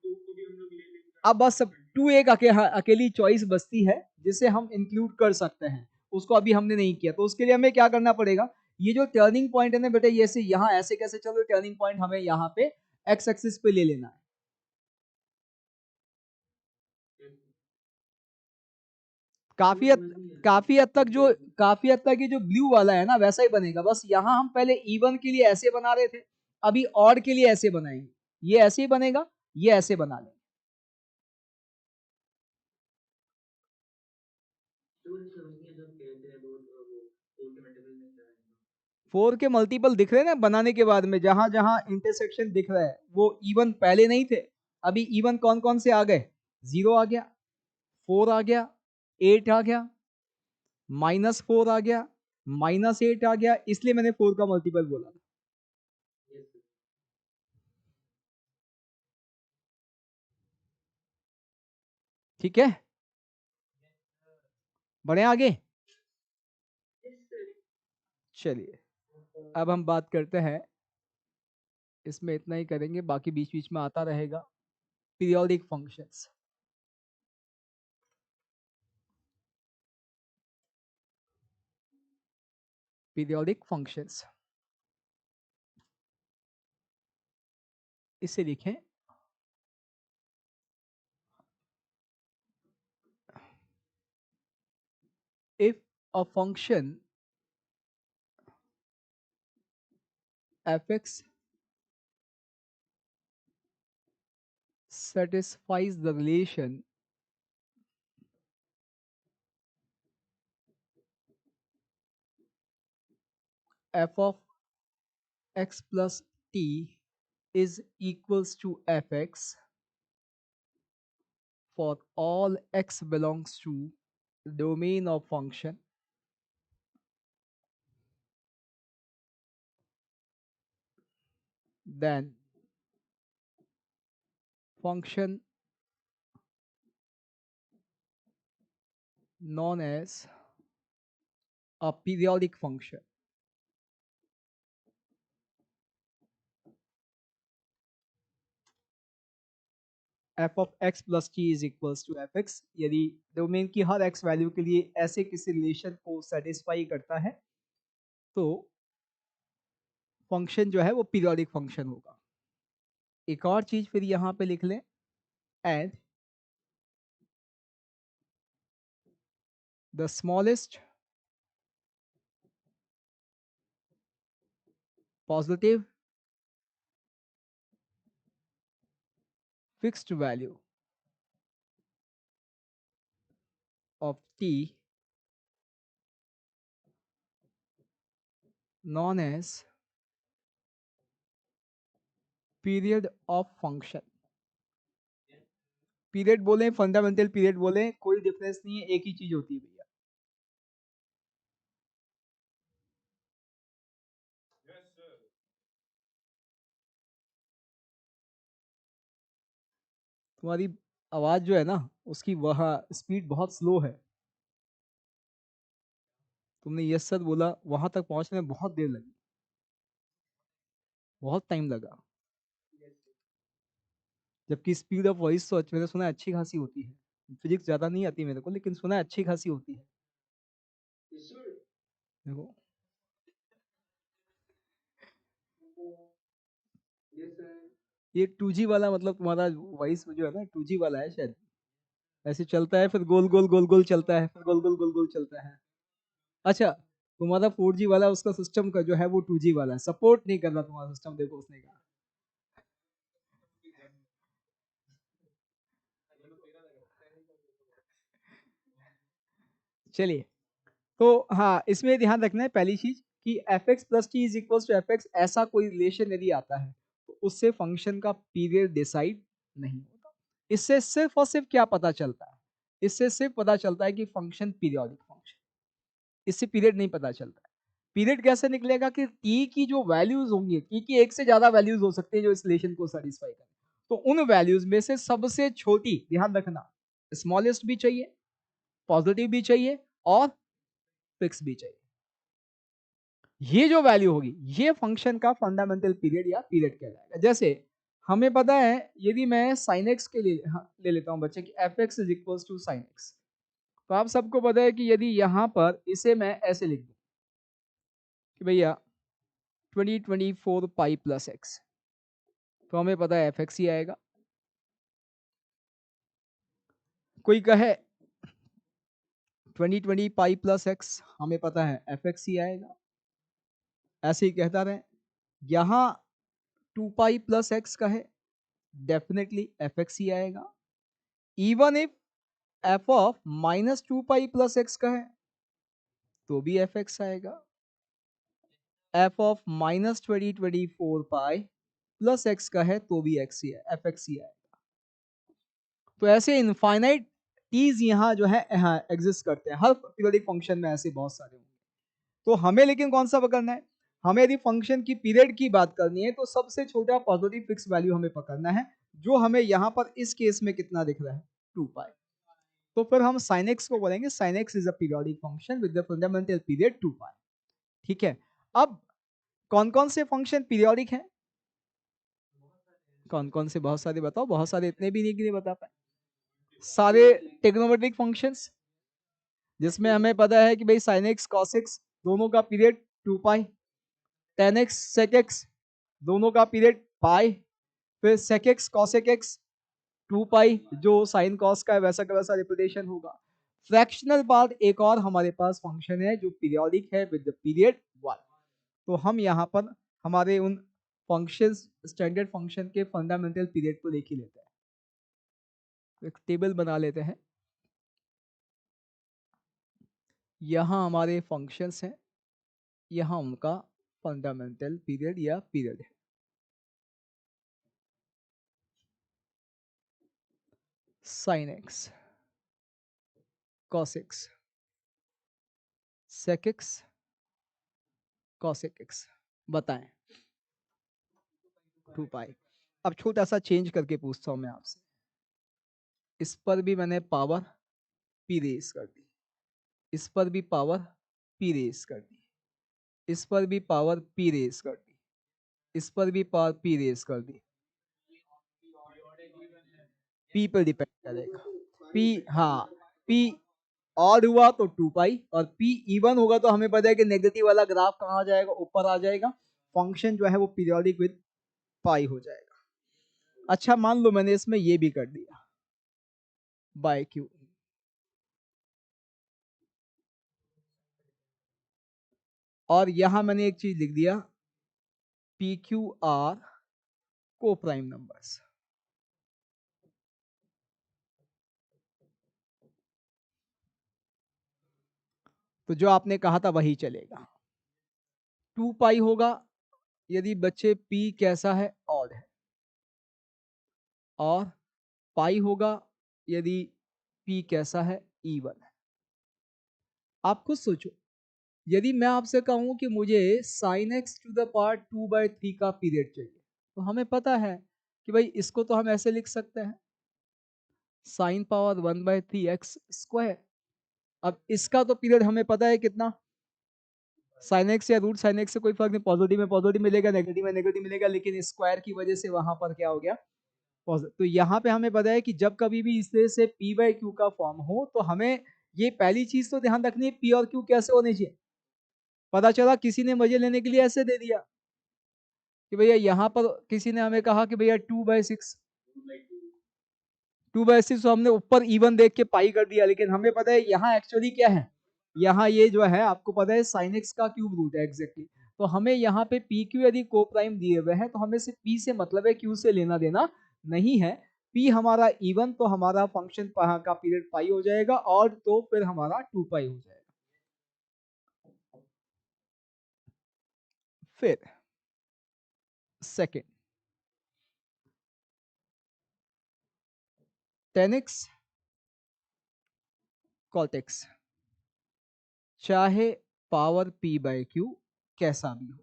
अब बस सब 2 एक अकेली चॉइस बचती है जिसे हम इंक्लूड कर सकते हैं, उसको अभी हमने नहीं किया। तो उसके लिए हमें क्या करना पड़ेगा, ये जो टर्निंग पॉइंट है ना बेटा, ये से यहाँ ऐसे कैसे चलो, टर्निंग पॉइंट हमें यहाँ पे एक्स एक्सिस पे ले लेना है। काफी हद तक ये जो ब्लू वाला है ना वैसा ही बनेगा, बस यहाँ हम पहले इवन के लिए ऐसे बना रहे थे, अभी ऑड के लिए ऐसे बनाएंगे, ये ऐसे ही बनेगा, ये ऐसे बना लेंगे। 4 के मल्टीपल दिख रहे हैं ना बनाने के बाद में, जहां जहां इंटरसेक्शन दिख रहा है वो इवन पहले नहीं थे, अभी इवन कौन कौन से आ गए, 0 आ गया, 4 आ गया, 8 आ गया, -4 आ गया, -8 आ गया, इसलिए मैंने 4 का मल्टीपल बोला था। ठीक है, बढ़े आगे। चलिए अब हम बात करते हैं, इसमें इतना ही करेंगे, बाकी बीच बीच में आता रहेगा, पीरियोडिक फंक्शंस। पीरियोडिक फंक्शंस इसे लिखें, if a function fx satisfies the relation f of x plus t is equals to fx for all x belongs to domain of function, then function known as a periodic function. f of x plus t is equals to fx यदि domain की हर x value के लिए ऐसे किसी relation को satisfy करता है तो फंक्शन जो है वो पीरियोडिक फंक्शन होगा। एक और चीज फिर यहाँ पे लिख लें, and the smallest positive fixed value of t known as period of function। Period बोले फंडामेंटल पीरियड बोले कोई डिफरेंस नहीं है, एक ही चीज होती है भैया। तुम्हारी आवाज जो है ना उसकी वह स्पीड बहुत स्लो है। तुमने यस सर बोला, वहां तक पहुंचने में बहुत देर लगी, बहुत टाइम लगा। जबकि स्पीड ऑफ वॉइस तो मैंने सुना है अच्छी खासी होती है। फिजिक्स ज्यादा नहीं आती मेरे को, लेकिन सुना है अच्छी खासी होती है। देखो ये 2G वाला मतलब तुम्हारा वॉइस जो है ना 2G वाला है शायद, ऐसे चलता है फिर गोल गोल गोल गोल चलता है, फिर गोल गोल गोल गोल चलता है। अच्छा, तुम्हारा 4G वाला उसका सिस्टम का जो है वो 2G वाला है, सपोर्ट नहीं कर रहा तुम्हारा सिस्टम, देखो उसने कहा। चलिए, तो हाँ इसमें ध्यान रखना है पहली चीज कि f x plus t is equal to f x, ऐसा कोई रिलेशन यदि आता है तो उससे फंक्शन का पीरियड डिसाइड नहीं होता। इससे सिर्फ और सिर्फ क्या पता चलता है, इससे सिर्फ पता चलता है कि फंक्शन पीरियोडिक फंक्शन, इससे पीरियड नहीं पता चलता है। पीरियड कैसे निकलेगा कि टी की जो वैल्यूज होंगी, टी की एक से ज्यादा वैल्यूज हो सकती है जो इस रिलेशन को सेटिस्फाई करें, तो उन वैल्यूज में से सबसे छोटी, ध्यान रखना, स्मॉलेस्ट भी चाहिए, पॉजिटिव भी चाहिए और फिक्स भी चाहिए। ये जो वैल्यू होगी ये फंक्शन का फंडामेंटल पीरियड या पीरियड कहलाएगा। जैसे हमें पता है यदि मैं साइन एक्स के लिए ले लेता हूं बच्चे कि f x is equal to sine x, तो आप सबको पता है कि यदि यहां पर इसे मैं ऐसे लिख दूं कि भैया 2024 पाई प्लस एक्स, तो हमें पता है एफ एक्स ही आएगा। कोई कहे 2020 पाई प्लस एक्स, हमें पता है एफ एक्स ही आएगा। ऐसे ही कहता रहे, यहां 2 पाई प्लस एक्स का है, डेफिनेटली एफ एक्स ही आएगा। Even if F of minus 2 pi plus x का है तो भी एफ एक्स आएगा। F of minus 2024 pi plus x का है तो भी एक्स ही है, एफ एक्स ही आएगा। तो ऐसे इनफाइनाइट टीज यहाँ जो है एग्जिस्ट करते हैं, हर पीरियोडिक फंक्शन में ऐसे बहुत सारे होंगे। तो हमें लेकिन कौन सा पकड़ना है, हमें यदि फंक्शन की पीरियड की बात करनी है तो सबसे छोटा पॉजिटिव फिक्स वैल्यू हमें पकड़ना है, जो हमें यहाँ पर इस केस में कितना दिख रहा है, 2 पाई। तो फिर हम sin x को बोलेंगे sin x is a periodic function with the fundamental period 2 पाई। ठीक है, अब कौन कौन से फंक्शन पीरियोडिक हैं, कौन कौन से, बहुत सारे बताओ, बहुत सारे, इतने भी नहीं कि नहीं बता पाए। सारे ट्रिग्नोमेट्रिक फंक्शंस जिसमें हमें पता है कि भाई sin x cos x दोनों का पीरियड 2 पाई, tan x sec x दोनों का पीरियड पाई, फिर sec x cosec x 2 पाई, जो साइन कॉस का है वैसा का वैसा रिपीटेशन होगा। फ्रैक्शनल पार्ट एक और हमारे पास फंक्शन है जो पीरियोडिक है विद द पीरियड 1, तो हम यहाँ पर हमारे उन फंक्शंस, स्टैंडर्ड फंक्शन के फंडामेंटल पीरियड तो देख ही लेते हैं। एक टेबल बना लेते हैं। यहाँ हमारे फंक्शंस हैं, यहाँ उनका फंडामेंटल पीरियड या पीरियड है। Sine x, cos x, sec x, cosec x, बताएं। 2 पाई। अब छोटा सा चेंज करके पूछता हूं मैं आपसे, इस पर भी मैंने पावर पी रेस कर दी, इस पर भी पावर पी रेस कर दी, इस पर भी पावर पी रेस कर दी, इस पर भी पावर पी रेस कर दी। पी पर डिपेंड करेगा। पी, हाँ, पी ऑड हुआ तो 2 पाई, और पी इवन होगा तो हमें पता है कि नेगेटिव वाला ग्राफ कहाँ आ जाएगा, ऊपर आ जाएगा। फंक्शन जो है वो पीरियोडिक विद पाई हो जाएगा। अच्छा, मान लो मैंने इसमें ये भी कर दिया बाय क्यू, और यहां मैंने एक चीज लिख दिया, पी क्यू आर को प्राइम नंबर्स। तो जो आपने कहा था वही चलेगा। 2 पाई होगा यदि बच्चे पी कैसा है, ऑड है, और पाई होगा यदि पी कैसा है, इवन है। आप खुद सोचो, यदि मैं आपसे कहूं कि मुझे sine x to the power 2/3 का पीरियड चाहिए, तो हमें पता है कि भाई इसको तो हम ऐसे लिख सकते हैं, साइन पावर 1/3 एक्स स्क्वायर। अब इसका तो पीरियड हमें पता है कितना, साइन एक्स या रूट साइन एक्स से कोई फर्क नहीं, पॉजिटिव में पॉजिटिव मिलेगा, नेगेटिव में नेगेटिव मिलेगा, लेकिन स्क्वायर की वजह से वहां पर क्या हो गया, पॉजिटिव। तो यहाँ पे हमें पता है कि जब कभी भी इस तरह से पी बाई क्यू का फॉर्म हो, तो हमें ये पहली चीज तो ध्यान रखनी है, पी और क्यू कैसे होने चाहिए। पता चला किसी ने मजे लेने के लिए ऐसे दे दिया कि भैया यहाँ पर किसी ने हमें कहा कि भैया 2/6, 2/6, तो हमने ऊपर इवन देख के पाई कर दिया, लेकिन हमें पता है यहाँ एक्चुअली क्या है, यहाँ ये जो है आपको पता है साइन एक्स का क्यूब रूट है एग्जैक्टली। तो हमें यहाँ पे पी क्यू यदि को प्राइम दिए हुए हैं, तो हमें सिर्फ पी से मतलब है, क्यू से लेना देना नहीं है। पी हमारा इवन तो हमारा फंक्शन का पीरियड पाई हो जाएगा, और तो फिर हमारा 2 पाई हो जाएगा। फिर second, tan x cot x, चाहे पावर p बाय क्यू कैसा भी हो,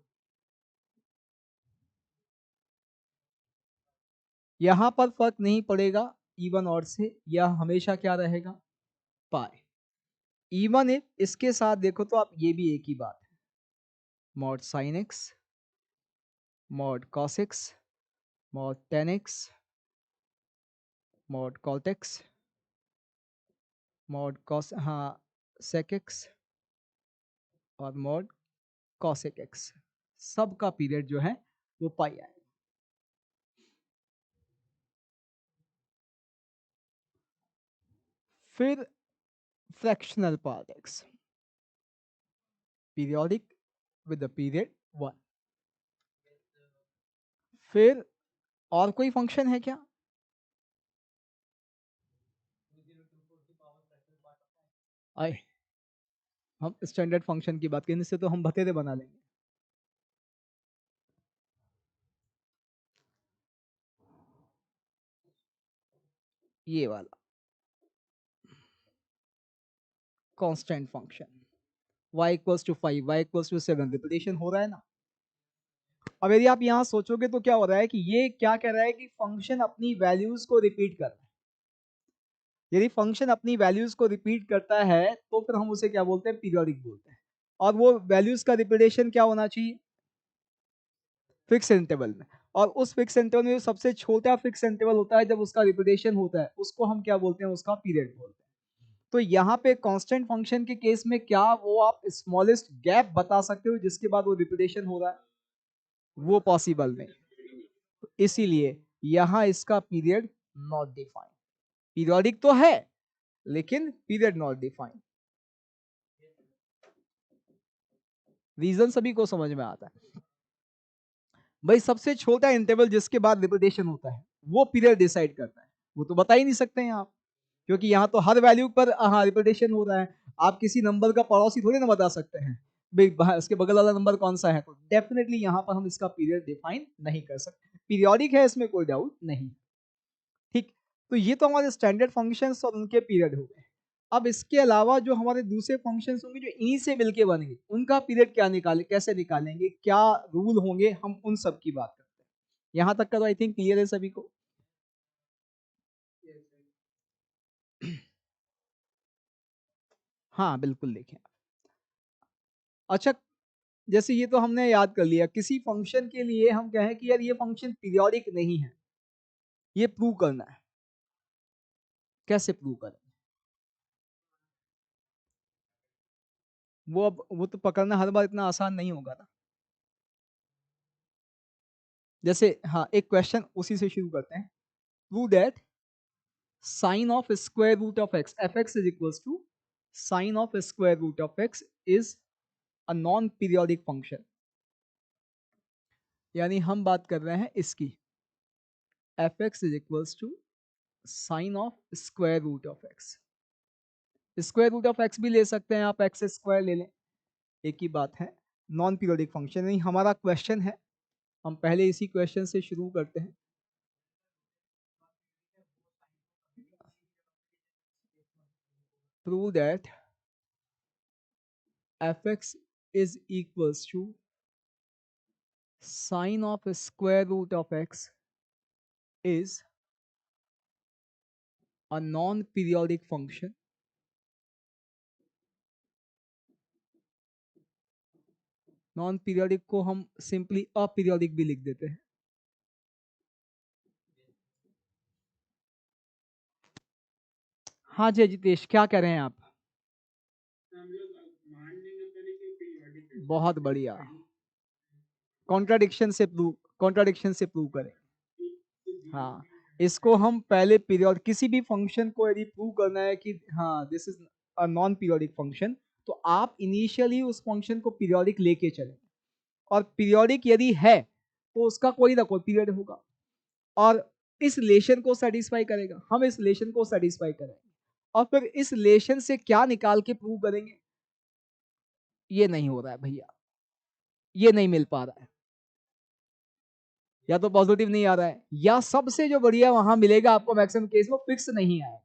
यहां पर फर्क नहीं पड़ेगा इवन और से, यह हमेशा क्या रहेगा, पाई। इवन इफ इसके साथ देखो तो आप ये भी एक ही बात है, mod sine x, mod cos x, mod tan x, mod cot x, mod cos, हाँ, सेक एक्स, और मॉड कॉसेक एक्स, सबका पीरियड जो है वो पाई आएगा। फिर fractional part x, periodic with the period 1। फिर और कोई फंक्शन है क्या, आए हम स्टैंडर्ड फंक्शन की बात करने से तो हम बतेरे बना लेंगे। ये वाला constant function, y equals to 5, y equals to 7, repetition हो रहा है ना। अब यदि आप यहां सोचोगे तो क्या हो रहा है कि ये क्या कह रहा है कि फंक्शन अपनी वैल्यूज को रिपीट कर रहा है। यदि फंक्शन अपनी वैल्यूज को रिपीट करता है तो फिर हम उसे क्या बोलते हैं, पीरियोडिक बोलते हैं। और वो वैल्यूज का रिपीटेशन क्या होना चाहिए, फिक्स इंटरवल में। और उस फिक्स इंटरवल में जो सबसे छोटा फिक्स इंटरवल होता है, जब उसका रिपीटेशन होता है, उसको हम क्या बोलते हैं, उसका पीरियड बोलते हैं। तो यहाँ पे कांस्टेंट फंक्शन के केस में क्या वो आप स्मॉलेस्ट गैप बता सकते हो जिसके बाद वो रिपीटेशन हो रहा है, वो पॉसिबल नहीं। तो इसीलिए यहाँ इसका पीरियड नॉट डिफाइंड, पीरियोडिक तो है लेकिन पीरियड नॉट डिफाइंड। रीजन सभी को समझ में आता है। भाई सबसे छोटा इंटरवल जिसके बाद रिपीटेशन होता है वो पीरियड डिसाइड करता है, वो तो बता ही नहीं सकते हैं आप, क्योंकि यहाँ तो हर वैल्यू पर हाँ रिपीटेशन हो रहा है। आप किसी नंबर का पड़ोसी थोड़ी ना बता सकते हैं भाई इसके बगल वाला नंबर कौन सा है, तो डेफिनेटली यहाँ पर हम इसका पीरियड डिफाइन नहीं कर सकते। पीरियोडिक है इसमें कोई डाउट नहीं। ठीक, तो ये तो हमारे स्टैंडर्ड फंक्शंस और उनके पीरियड हो गए। अब इसके अलावा जो हमारे दूसरे फंक्शंस होंगे जो इन्हीं से मिलके बनेंगे उनका पीरियड क्या निकाले, कैसे निकालेंगे, क्या रूल होंगे, हम उन सब की बात करते हैं। यहाँ तक का तो आई थिंक क्लियर है सभी को। हाँ बिल्कुल देखें। अच्छा, जैसे ये तो हमने याद कर लिया, किसी फंक्शन के लिए हम कहें कि यार ये फंक्शन पीरियोडिक नहीं है, ये प्रूव करना है, कैसे प्रूव करें? वो अब वो तो पकड़ना हर बार इतना आसान नहीं होगा ना। जैसे हाँ एक क्वेश्चन उसी से शुरू करते हैं। Prove that sine of square root of x f x is equals to sine of square root of x is a non periodic function. यानी हम बात कर रहे हैं इसकी, f x is equals to sine of square root of x. Square root of x भी ले सकते हैं आप, एक्स स्क्वायर ले लें, एक ही बात है। नॉन पीरियोडिक फंक्शन नहीं, हमारा क्वेश्चन है, हम पहले इसी क्वेश्चन से शुरू करते हैं। Prove that f x is equals to sine of square root of x is a non-periodic function non periodic को हम सिंपली अपीरियोडिक भी लिख देते हैं। हाँ जी जितेश, क्या कह रहे हैं आप? बहुत बढ़िया, कॉन्ट्राडिक्शन से प्रूव करें। हाँ, इसको हम पहले पीरियड, किसी भी फंक्शन को यदि प्रूव करना है कि हाँ this is a non periodic function, तो आप इनिशियली उस फंक्शन को पीरियोडिक लेके चलें, और पीरियोडिक यदि है तो उसका कोई ना कोई पीरियड होगा और इस रिलेशन को सेटिस्फाई करेगा, हम इस रिलेशन को सेटिस्फाई करेंगे और फिर इस रिलेशन से क्या निकाल के प्रूव करेंगे, ये नहीं हो रहा है भैया, ये नहीं मिल पा रहा है। या तो पॉजिटिव नहीं आ रहा है, या सबसे जो बढ़िया वहां मिलेगा आपको मैक्सिमम केस में फिक्स नहीं आएगा,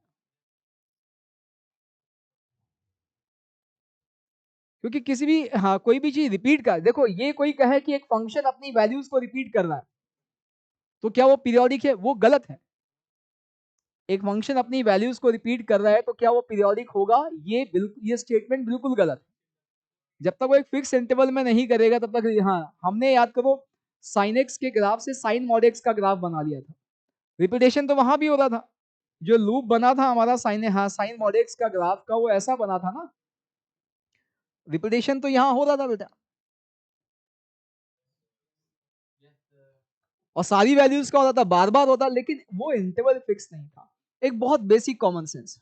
क्योंकि किसी भी हाँ कोई भी चीज रिपीट कर, देखो ये कोई कहे कि एक फंक्शन अपनी वैल्यूज को रिपीट कर रहा है तो क्या वो पीरियोडिक है, वो गलत है। एक फंक्शन अपनी वैल्यूज को रिपीट कर रहा है तो क्या वो पीरियोडिक होगा, ये स्टेटमेंट बिल्कुल गलत है। जब तक वो एक फिक्स इंटरवल में नहीं करेगा तब तक, हाँ हमने याद करो साइन एक्स के ग्राफ से साइन मॉड एक्स का ग्राफ बना लिया था, रिपीटेशन तो वहां भी हो रहा था, जो लूप बना था हमारा साइन, हाँ साइन मॉड एक्स का ग्राफ का, वो ऐसा बना था ना, रिपीटेशन तो यहाँ हो रहा था बेटा, और सारी वैल्यूज का होता था, बार बार होता, लेकिन वो इंटरवल फिक्स नहीं था। एक बहुत बेसिक कॉमन सेंस,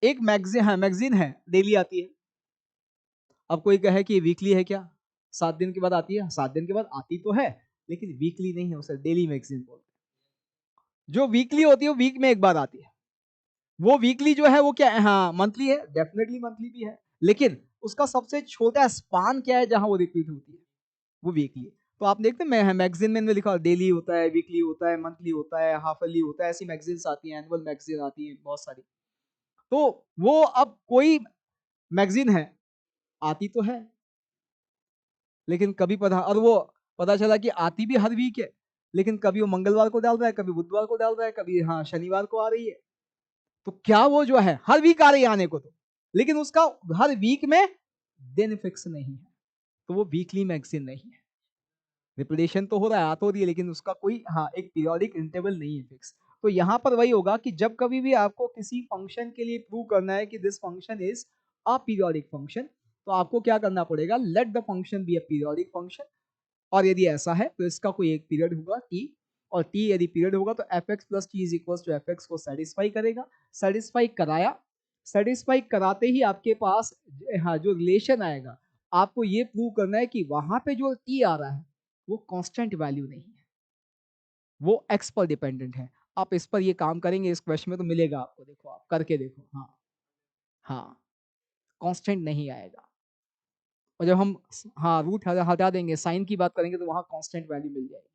एक मैगजीन, हाँ मैगजीन है, डेली आती है। अब कोई कहे कि वीकली है क्या, 7 दिन के बाद आती है, 7 दिन के बाद आती तो है, लेकिन वीकली नहीं है, उसे डेली मैगजीन बोलते हैं। जो वीकली होती है वो वीक में एक बार आती है, वो वीकली जो है वो क्या है, हाँ मंथली है, डेफिनेटली मंथली भी है, लेकिन उसका सबसे छोटा स्पान क्या है जहां वो रिपीट होती है, वो वीकली। तो आप देखते हैं मैगजीन में लिखा डेली होता है, वीकली होता है, मंथली होता है, हाफली होता है, ऐसी मैगजीन्स आती हैं, एनुअल मैगजीन आती है बहुत सारी। तो वो अब कोई मैगजीन है, आती तो है, लेकिन कभी पता, और वो पता चला कि आती भी हर वीक है, लेकिन कभी वो मंगलवार को डाल रहा है, कभी बुधवार को डाल रहा है, कभी हाँ शनिवार को आ रही है। तो क्या वो जो है हर वीक आ रही है आने को, तो लेकिन उसका हर वीक में दिन फिक्स नहीं है, तो वो वीकली मैगजीन नहीं है। रिपीटेशन तो हो रहा है, आ तो रही है, लेकिन उसका कोई हाँ एक पीरियोडिक इंटरवल नहीं है फिक्स। तो यहाँ पर वही होगा कि जब कभी भी आपको किसी फंक्शन के लिए प्रूव करना है कि this function is a periodic function, तो आपको क्या करना पड़ेगा, let the function be a periodic function, और यदि ऐसा है तो इसका कोई एक पीरियड होगा टी, और टी यदि पीरियड होगा तो f x plus t is equal to f x को सेटिस्फाई करेगा। सेटिस्फाई कराया, सेटिस्फाई कराते ही आपके पास हाँ जो रिलेशन आएगा आपको ये प्रूव करना है कि वहां पे जो t आ रहा है वो कांस्टेंट वैल्यू नहीं है, वो x पर डिपेंडेंट है। आप इस पर ये काम करेंगे इस क्वेश्चन में तो मिलेगा आपको, देखो आप करके देखो। हाँ हाँ, कांस्टेंट नहीं आएगा। और जब हम हाँ रूट हटा देंगे, साइन की बात करेंगे तो वहां कांस्टेंट वैल्यू मिल जाएगी।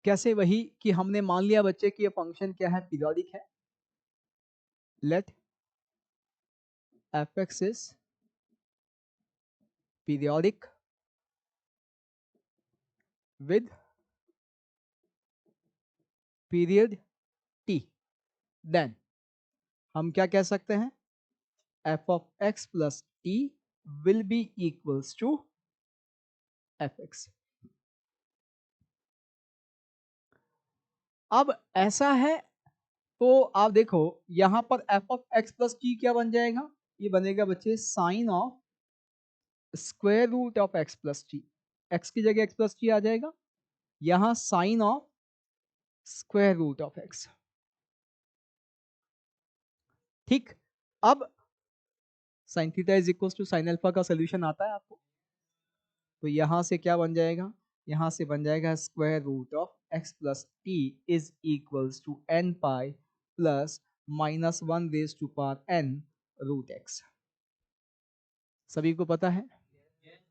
कैसे? वही कि हमने मान लिया बच्चे कि ये फंक्शन क्या है, पीरियोडिक है। Let fx is periodic with period t, then हम क्या कह सकते हैं, f of x plus t will be equals to fx। अब ऐसा है तो आप देखो यहां पर f of x plus t क्या बन जाएगा, ये बनेगा बच्चे sine of square root of x plus t. x की जगह x प्लस टी आ जाएगा, यहां sine of square root of x। ठीक, अब sine theta is equal to sine alpha का सोल्यूशन आता है आपको, तो यहां से क्या बन जाएगा, यहां से बन जाएगा square root of x plus t is equals to n pi plus minus one raise to power n root x। सभी को पता है,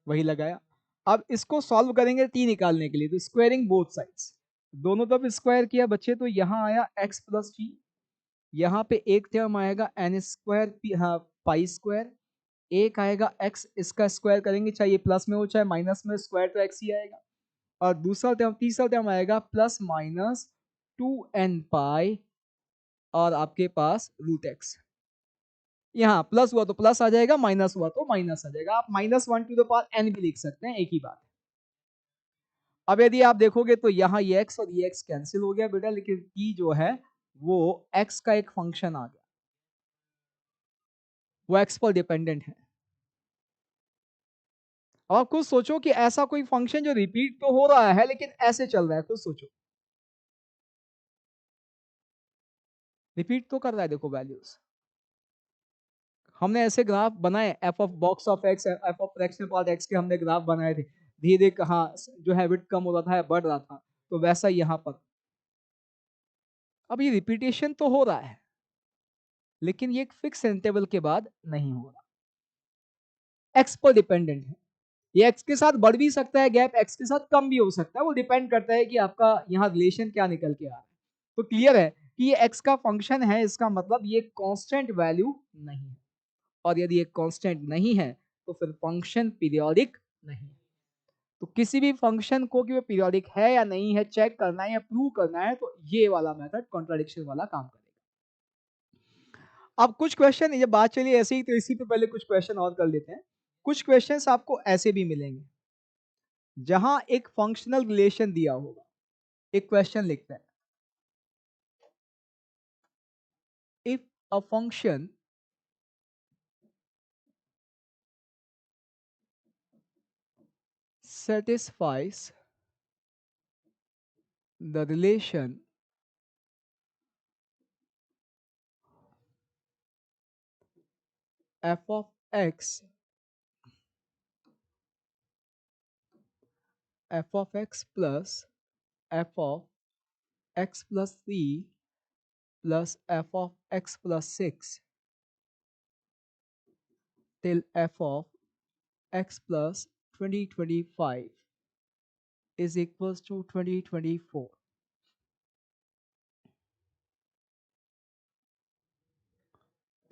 वही लगाया। अब इसको सॉल्व करेंगे t निकालने के लिए, तो स्क्वायरिंग बोथ साइड्स, दोनों तरफ स्क्वायर किया बच्चे, तो यहाँ आया x प्लस टी, यहाँ पे एक टर्म आएगा एन स्क्वायर, हाँ पाई स्क्वायर, एक आएगा x, इसका स्क्वायर करेंगे चाहे ये प्लस में हो चाहे माइनस में, स्क्वायर तो x ही आएगा। और दूसरा टर्म, तीसरा टर्म आएगा प्लस माइनस 2n पाई और आपके पास रूट x। यहाँ प्लस हुआ तो प्लस आ जाएगा, माइनस हुआ तो माइनस आ जाएगा। आप minus one two the power n भी लिख सकते हैं, एक ही बात है। अब यदि आप देखोगे तो यहाँ ये x और ये x कैंसिल हो गया बेटा, लेकिन t जो है वो x का एक फंक्शन आ गया, वो x पर डिपेंडेंट है। और खुद सोचो कि ऐसा कोई फंक्शन जो रिपीट तो हो रहा है लेकिन ऐसे चल रहा है, खुद सोचो रिपीट तो कर रहा है। देखो वैल्यूज हमने ऐसे ग्राफ बनाए, F of box of x, F of x में पार्ट एक्स के हमने ग्राफ बनाए थे, धीरे धीरे कहाँ जो है विड्थ कम हो रहा था या बढ़ रहा था, तो वैसा यहाँ पर अब ये रिपीटेशन तो हो रहा है लेकिन ये एक फिक्स इंटरवल के बाद नहीं हो रहा, एक्स पर डिपेंडेंट है। ये एक्स के साथ बढ़ भी सकता है गैप, एक्स के साथ कम भी हो सकता है, वो डिपेंड करता है कि आपका यहाँ रिलेशन क्या निकल के आ रहा है। तो क्लियर है कि ये एक्स का फंक्शन है, इसका मतलब ये कांस्टेंट वैल्यू नहीं है, और यदि ये कांस्टेंट नहीं है तो फिर फंक्शन पीरियोडिक नहीं है। तो किसी भी फंक्शन को कि वो पीरियोडिक है या नहीं है चेक करना है या प्रूव करना है, तो ये वाला मेथड कॉन्ट्राडिक्शन वाला काम करेगा। अब कुछ क्वेश्चन, ये बात चली ऐसे ही तो इसी पे पहले कुछ क्वेश्चन और कर लेते हैं। कुछ क्वेश्चंस आपको ऐसे भी मिलेंगे जहां एक फंक्शनल रिलेशन दिया होगा। एक क्वेश्चन लिखते हैं, if a function satisfies the relation f of x, f of x plus f of x plus 3 plus f of x plus 6 till f of x plus 2025 is equals to 2024.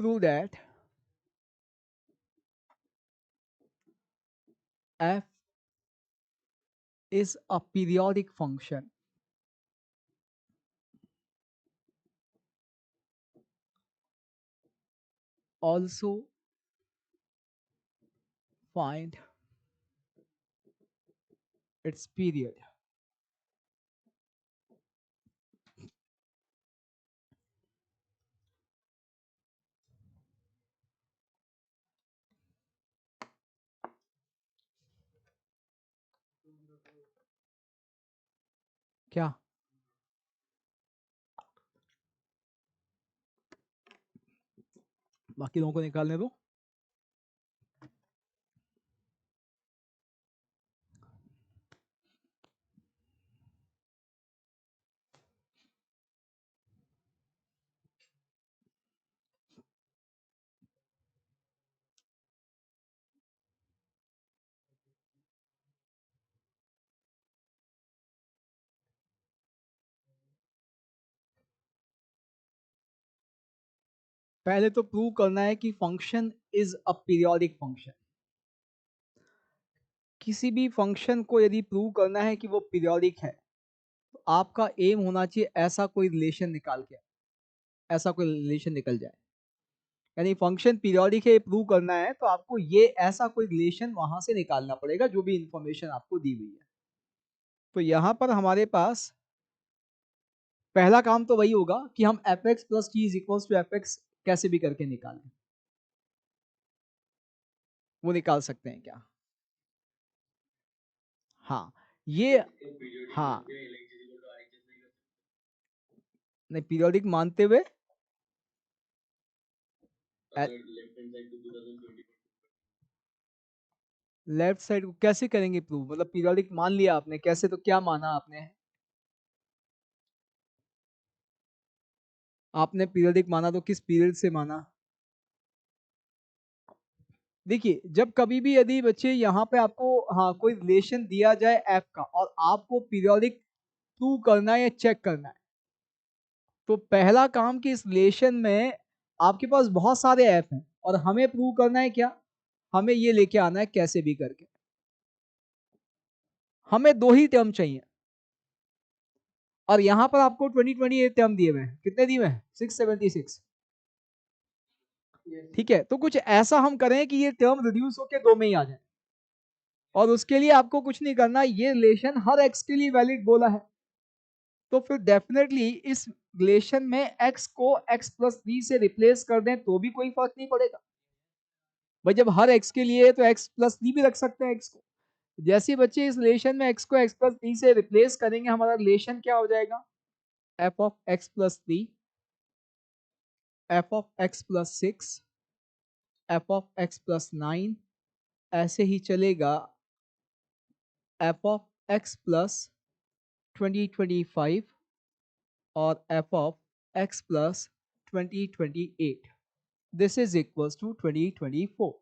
Prove that f is a periodic function. Also find its period. क्या बाकी लोगों को निकालने दो। पहले तो prove करना है कि function is a periodic function. किसी भी फंक्शन को यदि प्रूव करना है कि वो पीरियोडिक है, तो आपका एम होना चाहिए ऐसा कोई रिलेशन निकाल के, ऐसा कोई रिलेशन निकल जाए। यानी फंक्शन पीरियोडिक है प्रूव करना है तो आपको ये ऐसा कोई रिलेशन वहां से निकालना पड़ेगा जो भी इंफॉर्मेशन आपको दी हुई है। तो यहां पर हमारे पास पहला काम तो वही होगा कि हम f x plus t is equals to f x कैसे भी करके निकालें। वो निकाल सकते हैं क्या? हाँ ये, हाँ नहीं पीरियोडिक मानते हुए लेफ्ट साइड को कैसे करेंगे प्रूव? मतलब पीरियोडिक मान लिया आपने, कैसे? तो क्या माना आपने? आपने पीरियोडिक माना तो किस पीरियड से माना? देखिए जब कभी भी यदि बच्चे यहाँ पे आपको हाँ कोई रिलेशन दिया जाए एफ का और आपको पीरियोडिक प्रूव करना है या चेक करना है, तो पहला काम कि इस रिलेशन में आपके पास बहुत सारे एफ हैं और हमें प्रूव करना है क्या? हमें ये लेके आना है कैसे भी करके। हमें दो ही टर्म चाहिए और यहां पर आपको 2028 टर्म दिए हुए हैं। कितने दिए हुए हैं? 676। ठीक है, तो कुछ ऐसा हम करें कि ये टर्म रिड्यूस होकर दो में ही आ जाए और उसके लिए आपको कुछ नहीं करना, ये रिलेशन हर एक्स के लिए वैलिड बोला है तो फिर डेफिनेटली इस रिलेशन में x को x प्लस 3 से रिप्लेस कर दें तो भी कोई फर्क नहीं पड़ेगा भाई। जब हर x के लिए है तो x प्लस 3 भी रख सकते हैं x को। जैसे बच्चे इस रिलेशन में x को x प्लस 3 से रिप्लेस करेंगे, हमारा रिलेशन क्या हो जाएगा? f of x plus 3, f of x plus 6, f of x plus 9, ऐसे ही चलेगा f ऑफ x प्लस 2025 और f of x plus 2028। This is equals to 2024।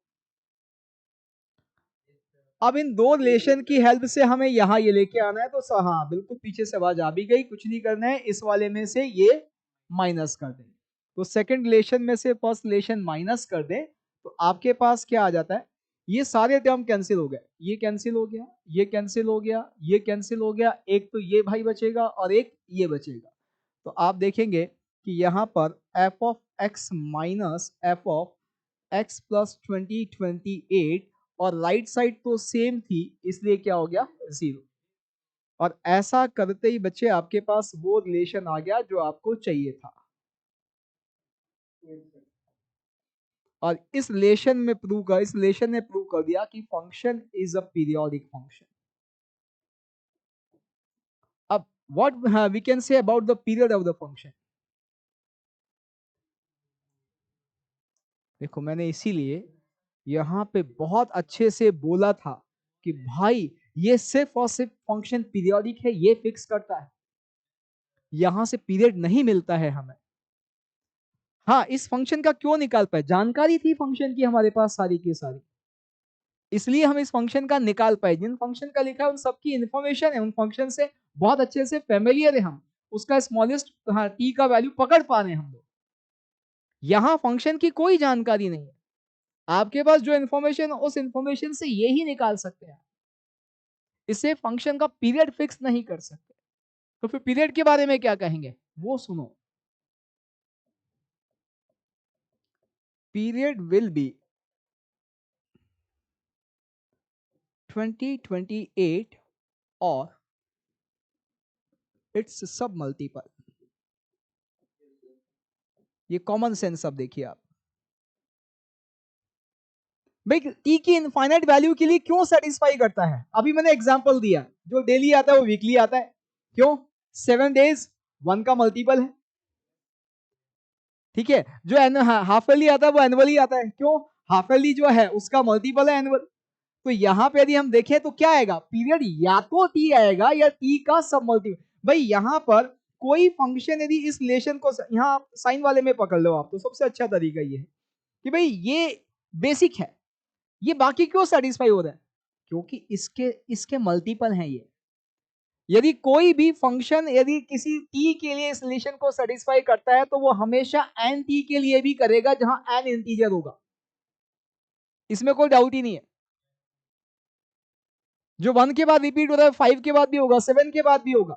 अब इन दो रिलेशन की हेल्प से हमें यहां ये लेके आना है तो हाँ बिल्कुल पीछे से आवाज आ भी गई, कुछ नहीं करना है, इस वाले में से ये माइनस कर दें। तो सेकंड रिलेशन में से फर्स्ट रिलेशन माइनस कर दें तो आपके पास क्या आ जाता है? ये सारे टर्म कैंसिल हो गए, ये कैंसिल हो गया, ये कैंसिल हो गया, ये कैंसिल हो गया, एक तो ये भाई बचेगा और एक ये बचेगा। तो आप देखेंगे कि यहां पर f of x minus F of x plus 2028 और राइट साइड तो सेम थी इसलिए क्या हो गया? जीरो। और ऐसा करते ही बच्चे आपके पास वो रिलेशन आ गया जो आपको चाहिए था और इस रिलेशन में प्रूव कर, इस रिलेशन ने प्रूव कर दिया कि function is a periodic function. अब what we can say about the period of the function. देखो मैंने इसीलिए यहां पे बहुत अच्छे से बोला था कि भाई ये सिर्फ और सिर्फ फंक्शन पीरियोडिक है, ये फिक्स करता है, यहां से पीरियड नहीं मिलता है हमें। हाँ इस फंक्शन का क्यों निकाल पाए? जानकारी थी फंक्शन की हमारे पास सारी की सारी, इसलिए हम इस फंक्शन का निकाल पाए। जिन फंक्शन का लिखा है उन सबकी इंफॉर्मेशन है, उन फंक्शन से बहुत अच्छे से फेमिलियर है हम, उसका स्मॉलेस्ट हाँ टी का वैल्यू पकड़ पा रहे हैं हम लोग। यहाँ फंक्शन की कोई जानकारी नहीं है, आपके पास जो इंफॉर्मेशन उस इंफॉर्मेशन से ये ही निकाल सकते हैं, इससे फंक्शन का पीरियड फिक्स नहीं कर सकते। तो फिर पीरियड के बारे में क्या कहेंगे वो सुनो। पीरियड विल बी 2028 और इट्स सब मल्टीपल। ये कॉमन सेंस अब देखिए आप भाई, टी की इनफाइनाइट वैल्यू के लिए क्यों सेटिस्फाई करता है? अभी मैंने एग्जांपल दिया, जो डेली आता है वो वीकली आता है, क्यों? 7 डेज 1 का मल्टीपल है। ठीक है, जो हाफ ईयरली आता है वो एनुअली आता है। क्यों? हाफ ईयरली जो है उसका मल्टीपल है एनुअल। तो यहाँ पे यदि हम देखें तो क्या आएगा, पीरियड या तो टी आएगा या टी का सब मल्टीपल। भाई यहाँ पर कोई फंक्शन यदि इस रिलेशन को यहाँ साइन वाले में पकड़ लो आप, तो सबसे अच्छा तरीका ये है कि भाई ये बेसिक है, ये बाकी क्यों सेटिस्फाई हो रहा है, क्योंकि इसके इसके मल्टीपल हैं ये। यदि कोई भी फंक्शन यदि किसी t के लिए इस रिलेशन को सेटिस्फाई करता है तो वो हमेशा n t के लिए भी करेगा जहां n इंटीजर होगा, इसमें कोई डाउट ही नहीं है। जो 1 के बाद रिपीट होता है 5 के बाद भी होगा, 7 के बाद भी होगा।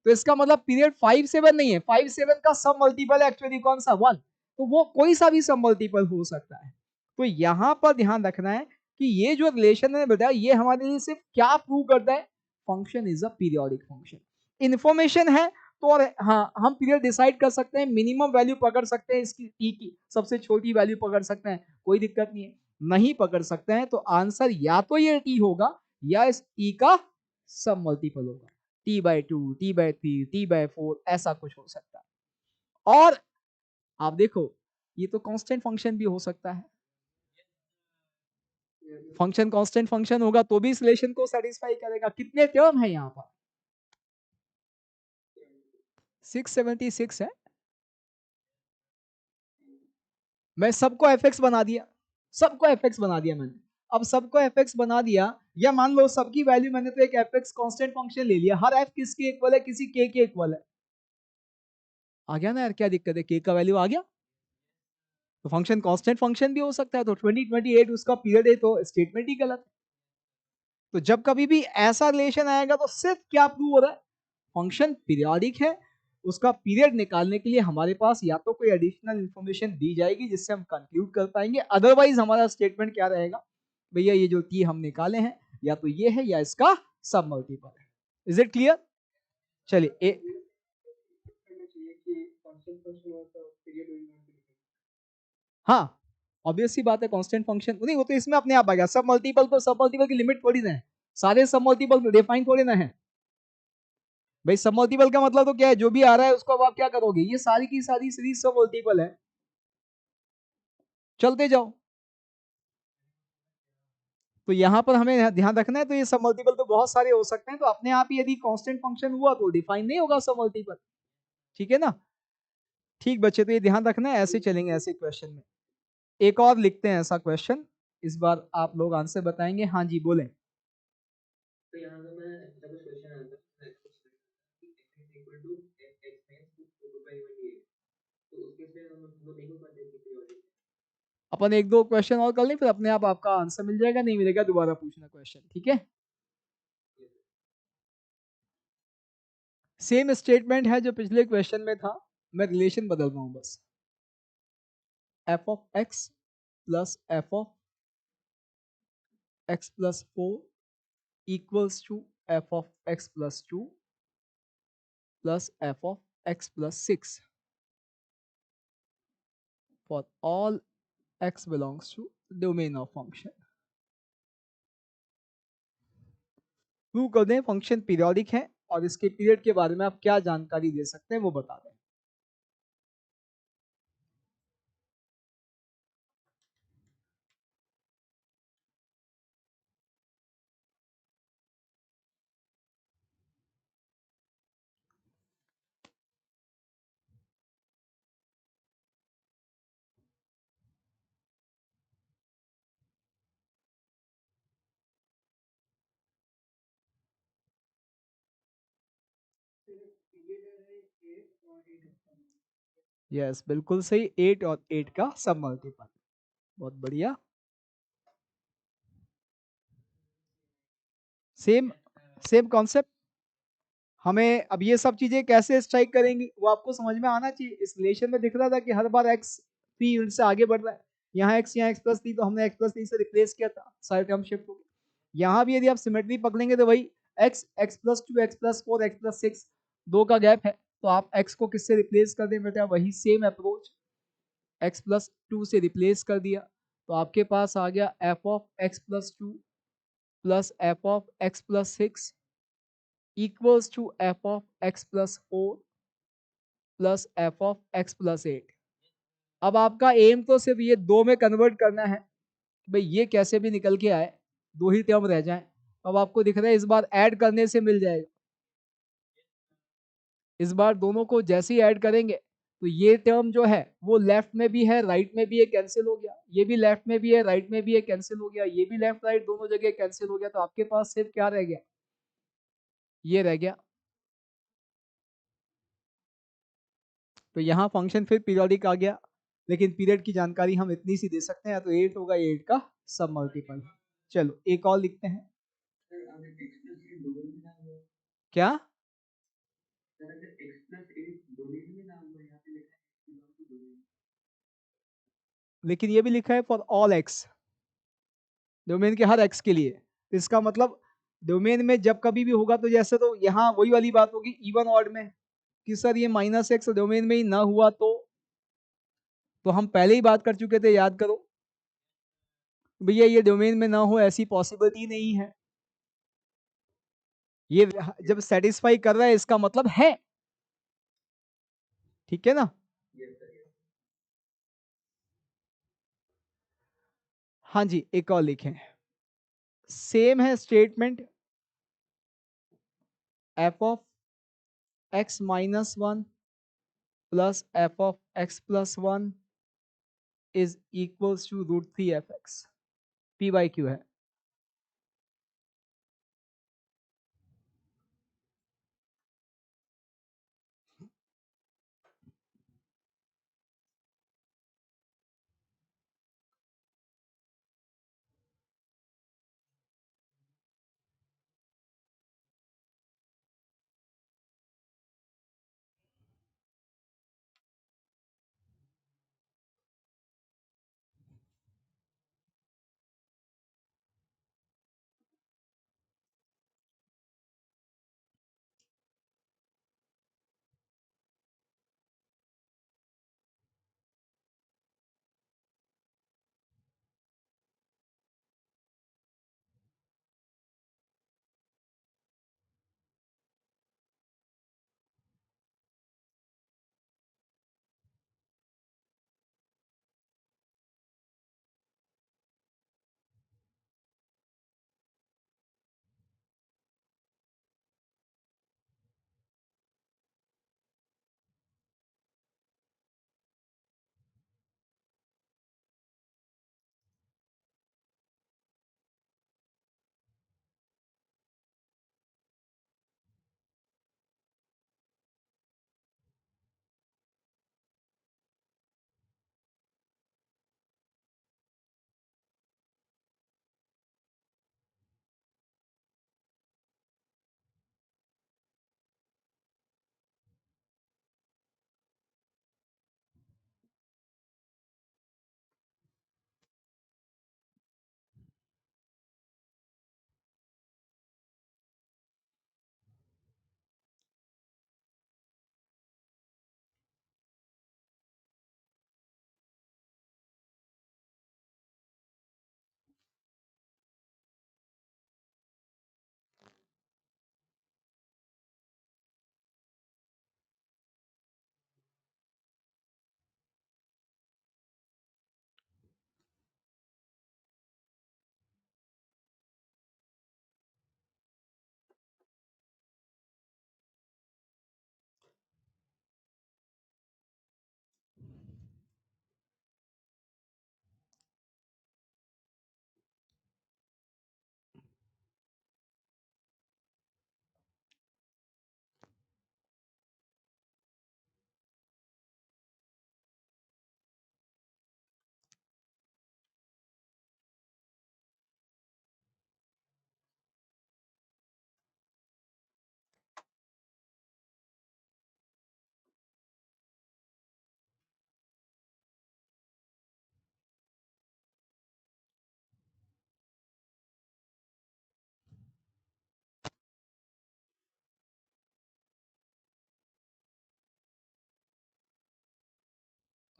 तो इसका मतलब पीरियड 5 7 नहीं है, 5 7 का सब मल्टीपल है एक्चुअली कौन सा, 1। तो वो कोई सा भी सब मल्टीपल हो सकता है। तो यहां पर ध्यान रखना है कि ये जो रिलेशन है बेटा, ये हमारे लिए सिर्फ क्या प्रूव करता है, function is a periodic function. Information है तो, और हाँ हम पीरियड डिसाइड कर सकते हैं, मिनिमम वैल्यू पकड़ सकते हैं इसकी, टी की सबसे छोटी वैल्यू पकड़ सकते हैं, कोई दिक्कत नहीं है। नहीं पकड़ सकते हैं तो आंसर या तो ये टी होगा या इस टी का सब मल्टीपल होगा, t/2 t/3 t/4 ऐसा कुछ हो सकता है। और आप देखो ये तो कांस्टेंट फंक्शन भी हो सकता है, फंक्शन कांस्टेंट फंक्शन होगा तो भी इस रिलेशन को सेटिस्फाई करेगा। कितने टर्म है यहाँ पर, 676 है। मैं सबको fx बना दिया, सबको fx बना दिया मैंने। अब सबको fx बना दिया, या मान लो सबकी वैल्यू मैंने तो एक fx कांस्टेंट फंक्शन ले लिया, हर f किसके इक्वल है, किसी k के इक्वल है। आ गया ना यार, क्या दिक्कत है, k का वैल्यू आ गया तो फंक्शन कांस्टेंट फंक्शन भी हो सकता है। तो 2028 उसका पीरियड है तो स्टेटमेंट ही गलत है। तो जब कभी भी ऐसा रिलेशन आएगा तो सिर्फ क्या प्रूव हो रहा है, फंक्शन पीरियोडिक है। उसका पीरियड निकालने के लिए हमारे पास या तो कोई एडिशनल इंफॉर्मेशन दी जाएगी जिससे हम कंक्लूड कर पाएंगे, अदरवाइज हमारा स्टेटमेंट क्या रहेगा, भैया ये जो टी हम निकाले हैं या तो ये है या इसका सब मल्टीपल है। Is it clear? चलिए हाँ, ऑब्वियस सी बात है, कांस्टेंट फंक्शन नहीं वो तो इसमें अपने आप आ गया। सब मल्टीपल तो सब मल्टीपल की लिमिट थोड़ी ना है, सारे सब मल्टीपल डिफाइन थोड़ी ना है। भाई सब मल्टीपल का मतलब तो क्या है, जो भी आ रहा है उसको अब आप क्या करोगे, ये सारी की सारी सीरीज सब मल्टीपल है, चलते जाओ। तो यहां पर हमें ध्यान रखना है, तो ये सब मल्टीपल तो बहुत सारे हो सकते हैं, तो अपने आप ही यदि कांस्टेंट फंक्शन हुआ तो डिफाइन नहीं होगा सब मल्टीपल। ठीक है ना? ठीक बच्चे, तो ये ध्यान रखना है, ऐसे चलेंगे ऐसे क्वेश्चन में। एक और लिखते हैं ऐसा क्वेश्चन, इस बार आप लोग आंसर बताएंगे। हाँ जी बोलें। तो यहाँ पे मैं ऐसा कुछ क्वेश्चन आया था, तो उस केस में हम वो नहीं हो पाते कि अपन एक दो क्वेश्चन और कर लें, फिर अपने आप आपका आंसर मिल जाएगा, नहीं मिलेगा दोबारा पूछना क्वेश्चन, ठीक है? सेम स्टेटमेंट है जो पिछले क्वेश्चन में था, मैं रिलेशन बदल रहा हूं बस। f of x plus f of x plus 4 equals to f of x plus 2 plus f of x plus 6 for all x belongs to domain of function। Prove कर दें फंक्शन पीरियोडिक है और इसके period के बारे में आप क्या जानकारी दे सकते हैं वो बता दें। यस बिल्कुल सही, 8 और 8 का सब मल्टीपल। बहुत बढ़िया, सेम सेम कॉन्सेप्ट। हमें अब ये सब चीजें कैसे स्ट्राइक करेंगी वो आपको समझ में आना चाहिए। इस रिलेशन में दिख रहा था कि हर बार एक्स पी यूनिट से आगे बढ़ रहा है, यहाँ एक्स प्लस थी तो हमने एक्स प्लस थी से रिप्लेस किया था, सारे टर्म शिफ्ट हो गए। यहाँ भी यदि आप सिमेट्री पकड़ेंगे तो भाई x x plus 2 x plus 4 x plus 6 दो का गैप है, तो आप एक्स को किससे रिप्लेस कर दें बेटा, वही सेम अप्रोच, एक्स प्लस 2 से रिप्लेस कर दिया, तो आपके पास आ गया f of x plus 2 plus f of x plus 6 equals to f of x plus 4 plus f of x plus 8। अब आपका एम तो सिर्फ ये 2 में कन्वर्ट करना है, भाई ये कैसे भी निकल के आए, 2 ही टर्म रह जाएं। अब आपको दिख रहा है इस बार ऐड करने से मिल जाएगा, इस बार दोनों को जैसे ही ऐड करेंगे तो ये टर्म जो है वो लेफ्ट में भी है राइट में भी है, कैंसिल हो गया, ये भी लेफ्ट में भी है राइट में भी है, कैंसिल हो गया, ये भी लेफ्ट राइट दोनों जगह कैंसिल हो गया, तो आपके पास सिर्फ क्या रह गया, ये रह गया। तो यहाँ फंक्शन फिर पीरियोडिक आ गया, लेकिन पीरियड की जानकारी हम इतनी सी दे सकते हैं, तो 8 होगा 8 का सब मल्टीपल। चलो एक और लिखते हैं। क्या? लेकिन ये भी लिखा है फॉर ऑल एक्स, डोमेन के हर एक्स के लिए। तो इसका मतलब डोमेन में जब कभी भी होगा तो जैसे, तो यहाँ वही वाली बात होगी इवन ऑड में कि सर ये माइनस एक्स डोमेन में ही ना हुआ तो हम पहले ही बात कर चुके थे, याद करो भैया, ये डोमेन में ना हो ऐसी पॉसिबिलिटी नहीं है, ये जब सेटिस्फाई कर रहा है इसका मतलब है, ठीक है ना। हाँ जी, एक और लिखें, सेम है statement, f of x minus one plus f of x plus one is equals to root three f x, p by q है।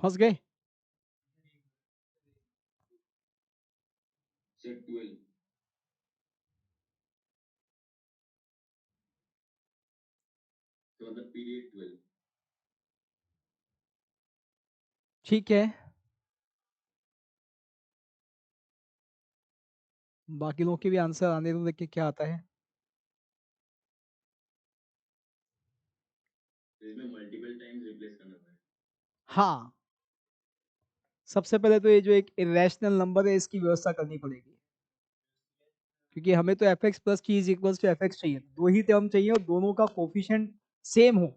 फंस गए? सर 12। तो मतलब पीरियड 12। ठीक है, बाकी लोगों के भी आंसर आने दो, देखिए क्या आता है। इसमें मल्टीपल टाइम्स रिप्लेस करना पड़ेगा। हाँ, सबसे पहले तो ये जो एक इरेशनल नंबर है इसकी व्यवस्था करनी पड़ेगी, क्योंकि हमें तो f x plus t is equals to f x चाहिए, दो ही टर्म चाहिए और दोनों का कोफिशिएंट सेम हो।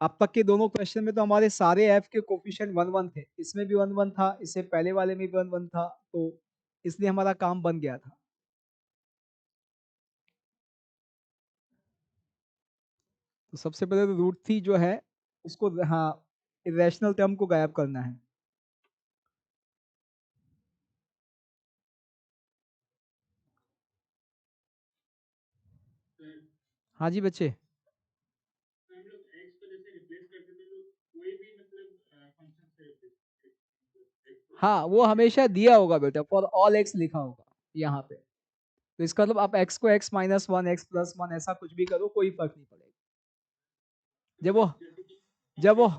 अब तक के दोनों क्वेश्चन में तो हमारे सारे एफ के कोफिशिएंट वन वन थे, इसमें भी वन वन था, इससे पहले वाले में भी वन वन था, तो इसलिए हमारा काम बन गया था। तो सबसे पहले तो रूट थ्री जो है उसको, हाँ, इरेशनल टर्म को गायब करना है। हाँ जी बच्चे, हम लोग x को जैसे रिप्लेस करते थे तो कोई भी मतलब फंक्शन से रिप्लेस हाँ वो हमेशा दिया होगा बेटा, फॉर ऑल एक्स लिखा होगा यहाँ पे, तो इसका मतलब आप x को x minus one, x plus one, ऐसा कुछ भी करो, कोई फर्क नहीं पड़ेगा। जब वो जब वो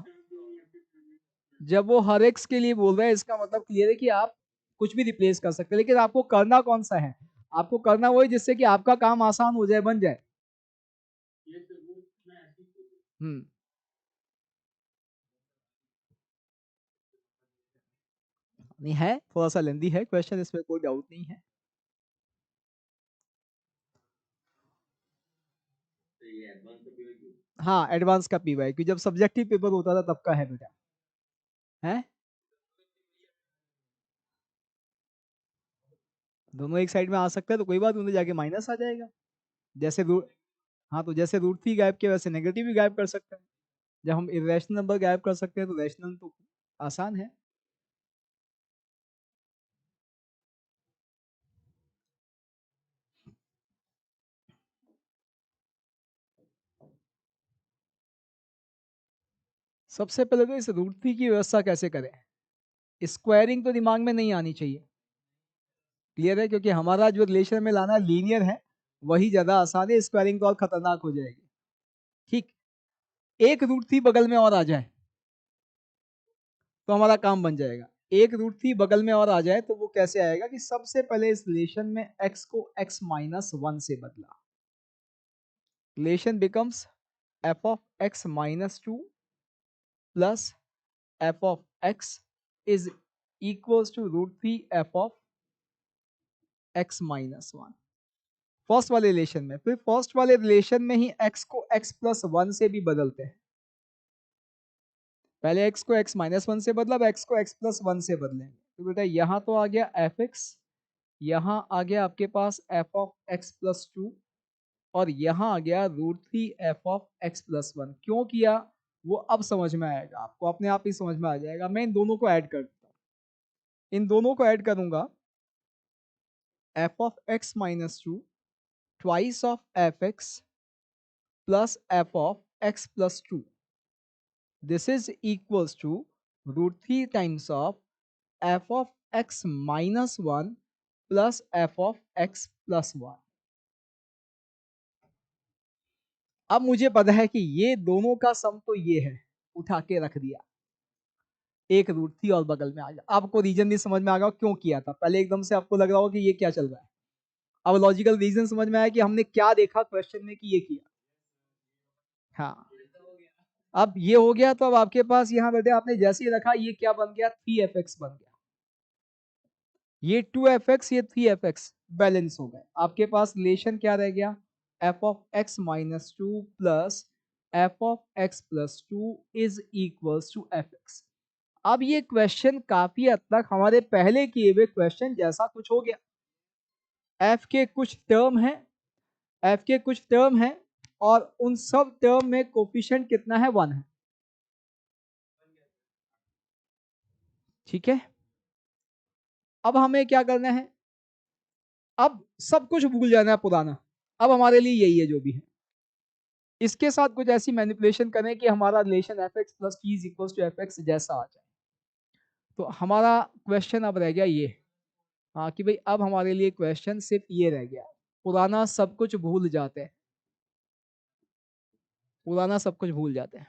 जब वो हर एक्स के लिए बोल रहे हैं, इसका मतलब क्लियर है कि आप कुछ भी रिप्लेस कर सकते हैं, लेकिन आपको करना कौन सा है, आपको करना वही जिससे कि आपका काम आसान हो जाए, बन जाए। हम्म, नहीं है, थोड़ा सा लेंदी है क्वेश्चन, इसमें कोई डाउट नहीं है। हाँ, एडवांस का पीवाई, क्योंकि जब सब्जेक्टिव पेपर होता था तब का है बेटा, है दोनों एक साइड में आ सकता है, तो कोई बात नहीं, जाके माइनस आ जाएगा। जैसे रूट, हाँ तो जैसे रूट थ्री गायब किया वैसे नेगेटिव भी गायब कर सकते हैं। जब हम इरेशनल नंबर गायब कर सकते हैं तो रैशनल तो आसान है। सबसे पहले तो इस रूट थ्री की व्यवस्था कैसे करें, स्क्वायरिंग तो दिमाग में नहीं आनी चाहिए, क्लियर है, क्योंकि हमारा जो रिलेशन में लाना लीनियर है वही ज्यादा आसान है, स्क्वायरिंग तो और खतरनाक हो जाएगी। ठीक, एक रूट थ्री बगल में और आ जाए तो हमारा काम बन जाएगा। एक रूट थ्री बगल में और आ जाए तो वो कैसे आएगा कि सबसे पहले इस रिलेशन में x को x माइनस वन से बदला, relation becomes f of x minus two plus f of x is equals to root three f of x minus one, first वाले रिलेशन में। फिर फर्स्ट वाले रिलेशन में ही x को x प्लस वन से भी बदलते हैं, पहले x को x माइनस वन से बदला, अब x को x प्लस वन से बदलेंगे, तो बेटा यहाँ तो आ गया एफ एक्स, यहाँ आ गया आपके पास F of x plus two, और यहाँ आ गया root three F of x plus one. क्यों किया वो अब समझ में आएगा आपको, अपने आप ही समझ में आ जाएगा। मैं इन दोनों को ऐड कर देता हूँ, इन दोनों को ऐड करूंगा, F of x minus to twice of F x plus f of x plus to, this is equals to root 3 times of f of x minus 1 plus f of x plus 1। अब मुझे पता है कि ये दोनों का सम तो ये है, उठा के रख दिया, एक रूट थी और बगल में आ गया। आपको रीजन भी समझ में आ गया क्यों किया था, पहले एकदम से आपको लग रहा हो कि ये क्या चल रहा है, अब लॉजिकल रीजन समझ में आया कि हमने क्या देखा क्वेश्चन में कि ये किया। हाँ, अब ये हो गया, तो अब आपके पास यहाँ बेटे आपने जैसे ही रखा ये क्या बन गया, थ्री एफ एक्स बन गया, ये टू एफ एक्स, ये थ्री एफ एक्स बैलेंस हो गए। आपके पास रिलेशन क्या रह गया, f of x minus two plus f of x plus two is equals to f x. अब ये क्वेश्चन काफी हद तक हमारे पहले किए हुए क्वेश्चन जैसा कुछ हो गया, एफ के कुछ टर्म है, एफ के कुछ टर्म है, और उन सब टर्म में कोफिशिएंट कितना है, वन है, ठीक है। अब हमें क्या करना है, अब सब कुछ भूल जाना है पुराना, अब हमारे लिए यही है जो भी है, इसके साथ कुछ ऐसी मैनिपुलेशन करें कि हमारा relation f x plus t is equal to f x जैसा आ जाए। तो हमारा क्वेश्चन अब रह गया ये, हाँ कि भाई अब हमारे लिए क्वेश्चन सिर्फ ये रह गया, पुराना सब कुछ भूल जाते हैं, पुराना सब कुछ भूल जाते हैं।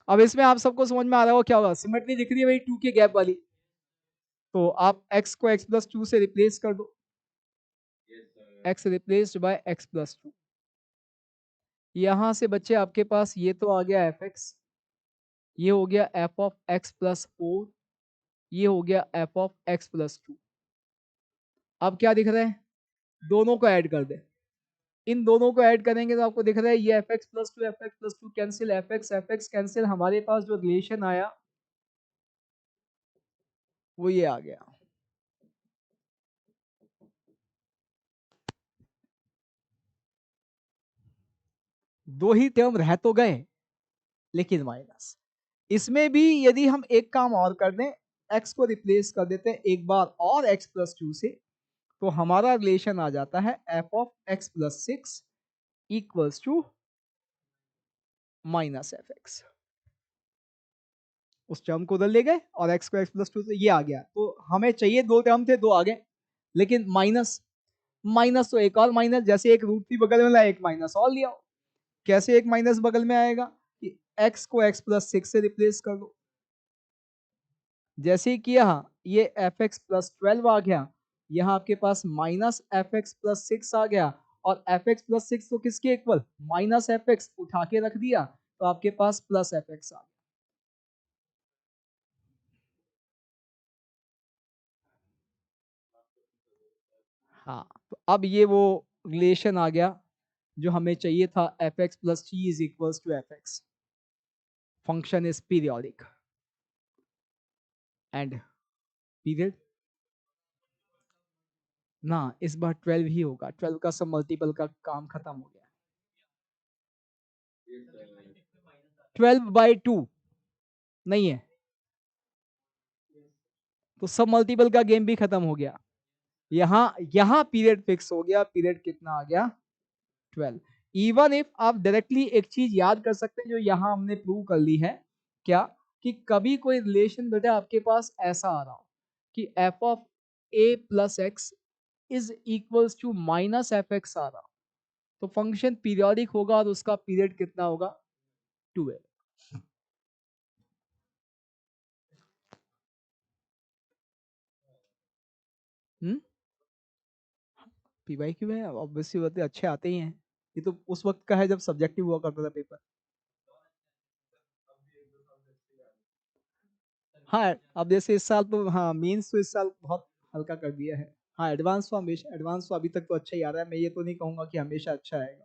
अब इसमें आप सबको समझ में आ रहा हो क्या होगा, सिमेट्री दिख रही है भाई 2 के गैप वाली, तो आप x को x प्लस 2 से रिप्लेस कर दो, x replaced by x plus 2। यहां से बच्चे आपके पास ये तो आ गया fx, ये हो गया f ऑफ x प्लस 4, ये हो गया f ऑफ x प्लस 2। अब क्या दिख रहा है, दोनों को ऐड कर दे, इन दोनों को ऐड करेंगे तो आपको दिख रहा है ये fx plus 2 fx plus 2 cancel, fx cancel, हमारे पास जो रिलेशन आया वो ये आ गया। दो ही टर्म रह तो गए लेकिन माइनस। इसमें भी यदि हम एक काम और कर दें, x को रिप्लेस कर देते हैं एक बार और x प्लस 2 से, तो हमारा रिलेशन आ जाता है f of x plus 6 equals to minus fx। उस टर्म को उधर ले गए और x को x प्लस 2 से ये आ गया, तो हमें चाहिए दो टर्म थे, दो आ गए, लेकिन माइनस, माइनस तो एक और माइनस, जैसे एक रूट थी बगल में लाया, एक माइनस और लिया। कैसे एक माइनस बगल में आएगा कि x को x प्लस 6 से रिप्लेस कर दो, जैसे ही किया ये एफ एक्स प्लस 12 आ गया, यहाँ आपके पास माइनस एफ एक्स प्लस 6 आ गया, और एफ एक्स प्लस 6 तो किसके इक्वल, माइनस एफ एक्स, उठा के रख दिया तो आपके पास प्लस एफ एक्स आ गया। हाँ, तो अब ये वो रिलेशन आ गया जो हमें चाहिए था, f x plus t is equals to f x, function is periodic and period ना, इस बार 12 ही होगा, 12 का सब मल्टीपल का काम खत्म हो गया। 12/2 नहीं है तो सब मल्टीपल का गेम भी खत्म हो गया। यहाँ पीरियड फिक्स हो गया, पीरियड कितना आ गया, 12। इवन इफ आप डायरेक्टली एक चीज याद कर सकते हैं जो यहाँ हमने प्रूव कर ली है, क्या, कि कभी कोई रिलेशन बेटा आपके पास ऐसा आ रहा हो कि F of A plus x is equals to minus F X आ रहा, तो फंक्शन पीरियोडिक होगा और उसका पीरियड कितना होगा, 12। हम्म, पी वाई क्यू है, ऑब्वियसली बात है, अच्छे आते ही हैं, ये तो उस वक्त का है जब सब्जेक्टिव हुआ करता था पेपर। हाँ, अब जैसे इस साल तो हाँ मेंस तो इस साल बहुत हल्का कर दिया है। हाँ, एडवांस तो हमेशा, एडवांस तो अभी तक तो अच्छा ही आ रहा है, मैं ये तो नहीं कहूंगा कि हमेशा अच्छा आएगा,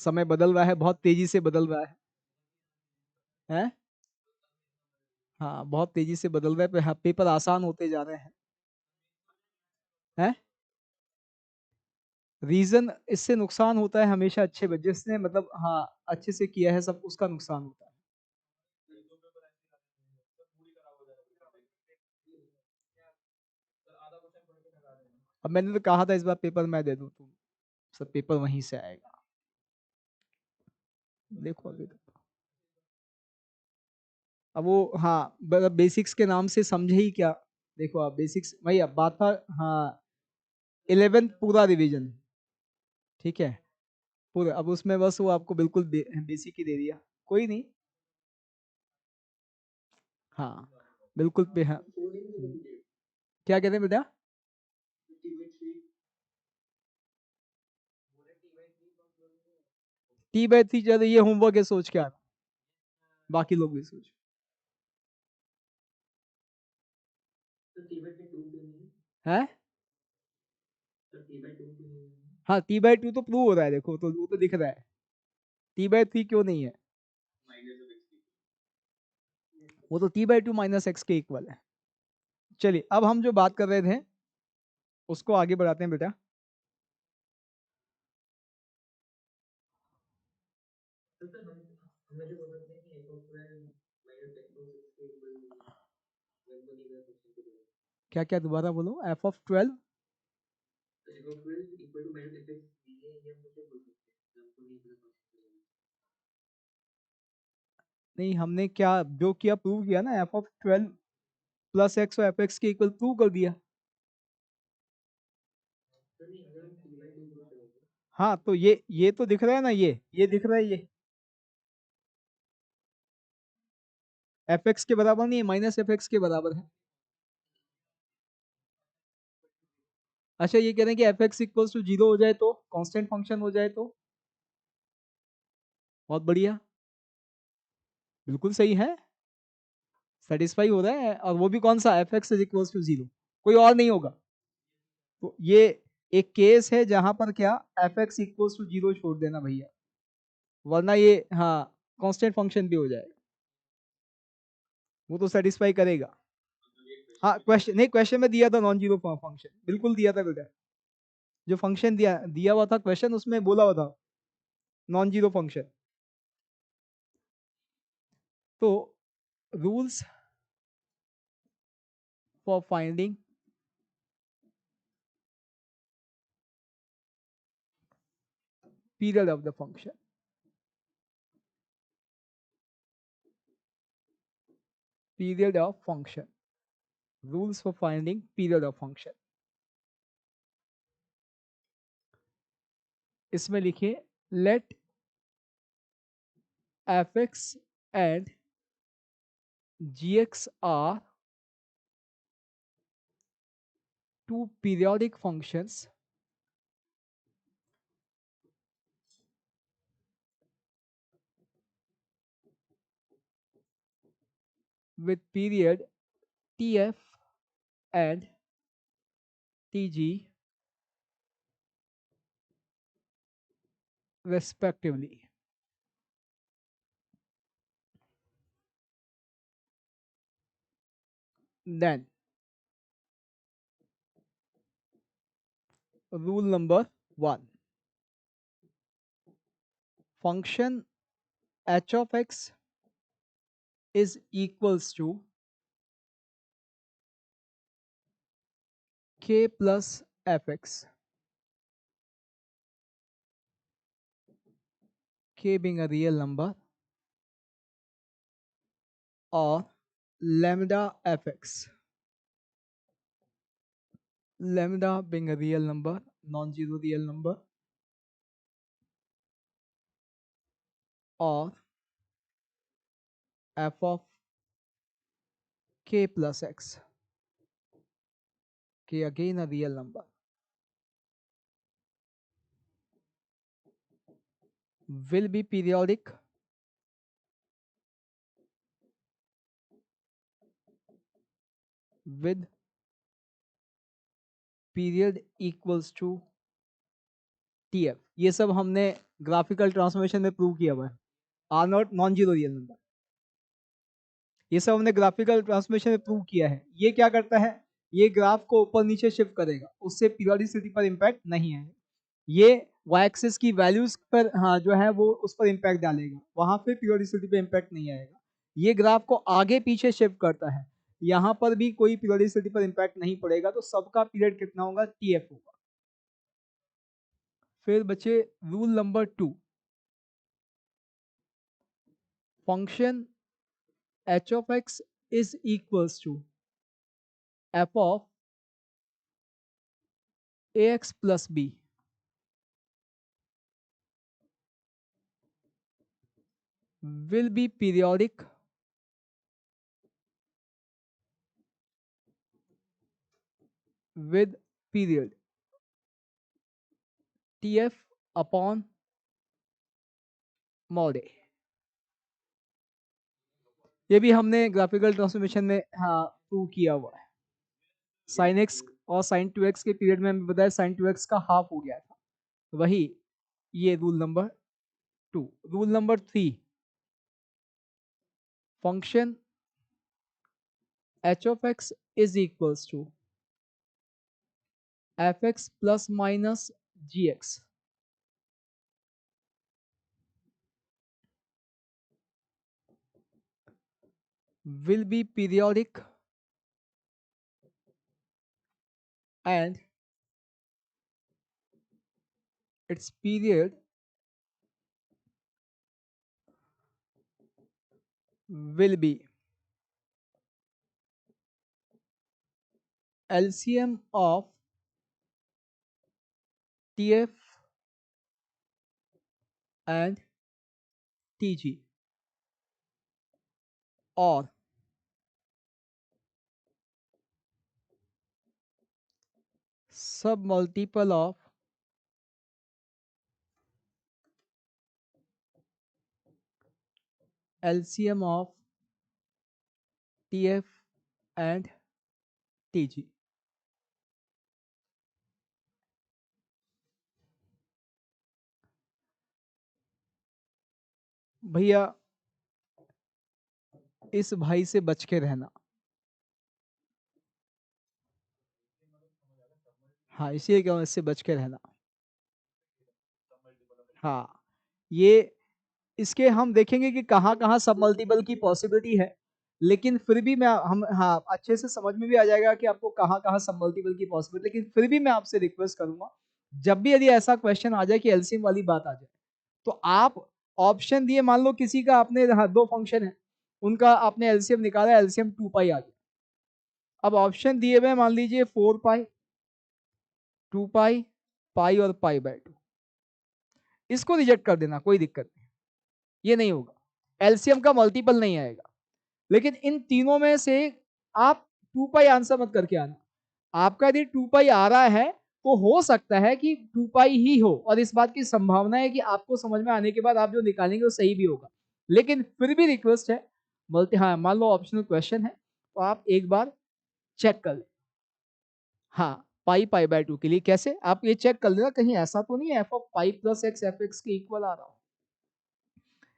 समय बदल रहा है, बहुत तेजी से बदल रहा है? हाँ, बहुत तेजी से बदल रहा है, पेपर आसान होते जा रहे हैं। रीजन इससे नुकसान होता है हमेशा, अच्छे जिसने मतलब हाँ अच्छे से किया है सब, उसका नुकसान होता है। अब मैंने तो कहा था इस बार पेपर मैं दे दूं, तुम सब पेपर वहीं से आएगा, देखो अभी तो। अब वो हाँ बेसिक्स के नाम से समझे ही क्या, देखो आप बेसिक्स वही, अब बात था हाँ 11th पूरा रिवीजन, ठीक है, पूरा, अब उसमें बस वो आपको बिल्कुल बेसिक ही दे दिया, कोई नहीं। हाँ बिल्कुल पे हाँ, क्या कहते हैं बेटा, टी बाई थ्री चलो ये होमवर्क है, सोच के आना, बाकी लोग भी सोच। है हाँ T/2 तो प्रूव हो रहा है, देखो तो वो तो दिख रहा है, T/3 क्यों नहीं है, वो तो T/2 माइनस एक्स के इक्वल है। चलिए अब हम जो बात कर रहे थे उसको आगे बढ़ाते हैं बेटा। क्या क्या दोबारा बोलो, f(12) नहीं, हमने क्या जो किया प्रूव किया ना, f(12) प्लस एक्स और एफ एक्स के इक्वल प्रूव कर दिया। हाँ तो ये तो दिख रहा है ना, ये दिख रहा है, ये एफ एक्स के बराबर नहीं है, माइनस एफ एक्स के बराबर है। अच्छा ये कह रहे हैं कि f x equals to zero हो जाए तो, कांस्टेंट फंक्शन हो जाए तो। बहुत बढ़िया, बिल्कुल सही है, सेटिस्फाई हो रहा है। और वो भी कौन सा, f x is equals to zero, कोई और नहीं होगा। तो ये एक केस है जहां पर क्या, f x equals to zero छोड़ देना भैया, वरना ये हाँ कांस्टेंट फंक्शन भी हो जाएगा, वो तो सेटिस्फाई करेगा। हाँ क्वेश्चन नहीं, क्वेश्चन में दिया था नॉन जीरो फंक्शन, बिल्कुल दिया था बेटा, जो फंक्शन दिया दिया हुआ था क्वेश्चन उसमें बोला हुआ था नॉन जीरो फंक्शन। तो rules for finding period of the function, period of function, rules for finding period of function। इसमें लिखिए let fx and gx are two periodic functions with period tf and tg respectively। Then rule number 1, function h of x is equals to k plus fx, k being a real number, or lambda fx, lambda being a real number, non-zero real number, or f of k plus x, k again a real number, will be periodic with period equals to tf। ये सब हमने graphical transformation में prove किया हुआ है, are not non zero real number, ये सब हमने ग्राफिकल ट्रांसफॉर्मेशन में प्रूव किया है। ये क्या करता है, ये ग्राफ को ऊपर नीचे शिफ्ट करेगा, उससे पीरियोडिसिटी पर इंपैक्ट नहीं है। ये वाई एक्सिस की वैल्यूज पर हाँ जो है वो उस पर इंपैक्ट डालेगा, वहां पे पीरियोडिसिटी पे इंपैक्ट नहीं आएगा। ये ग्राफ को आगे पीछे शिफ्ट करता है, यहाँ पर भी कोई पीरियोडिसिटी पर इंपैक्ट नहीं पड़ेगा, तो सबका पीरियड कितना होगा, टीएफ होगा। फिर बचे rule number 2, function h of x is equals to f of ax plus b will be periodic with period tf upon mod a। ये भी हमने ग्राफिकल ट्रांसफॉर्मेशन में हाँ प्रूव किया हुआ है। साइन एक्स और साइन टू एक्स के पीरियड में हमें बताया साइन टू एक्स का हाफ हो गया था, वही ये rule number 2। Rule number 3, function h of x is equals to fx plus minus gx will be periodic and its period will be LCM of TF and TG, or सब multiple of LCM of TF and TG। भैया इस भाई से बच के रहना। हाँ इसीलिए क्या, इससे बच के रहना। हाँ ये इसके हम देखेंगे कि कहाँ कहाँ सब मल्टीपल की पॉसिबिलिटी है, लेकिन फिर भी मैं हम हाँ अच्छे से समझ में भी आ जाएगा कि आपको कहाँ कहाँ सब मल्टीपल की पॉसिबिलिटी। लेकिन फिर भी मैं आपसे रिक्वेस्ट करूंगा, जब भी यदि ऐसा क्वेश्चन आ जाए कि एलसीएम वाली बात आ जाए, तो आप ऑप्शन दिए, मान लो किसी का आपने, हाँ दो फंक्शन है उनका आपने एलसीएम निकाला, एलसीएम 2 पाई आ गया। अब ऑप्शन दिए हुए मान लीजिए 4 पाई, 2 पाई, पाई और पाई बाय 2, इसको रिजेक्ट कर देना, कोई दिक्कत नहीं, ये नहीं होगा, एलसीएम का मल्टीपल नहीं आएगा। लेकिन इन तीनों में से आप 2 पाई आंसर मत करके आना। आपका यदि 2 पाई आ रहा है तो हो सकता है कि 2 पाई ही हो, और इस बात की संभावना है कि आपको समझ में आने के बाद आप जो निकालेंगे वो सही भी होगा। लेकिन फिर भी रिक्वेस्ट है, मल्टी हाँ मान लो ऑप्शनल क्वेश्चन है तो आप एक बार चेक कर लें। हाँ पाई पाई बाय 2 के लिए कैसे, आप ये चेक कर लेना कहीं ऐसा तो नहीं है F of pi plus x f x के इक्वल आ रहा हो,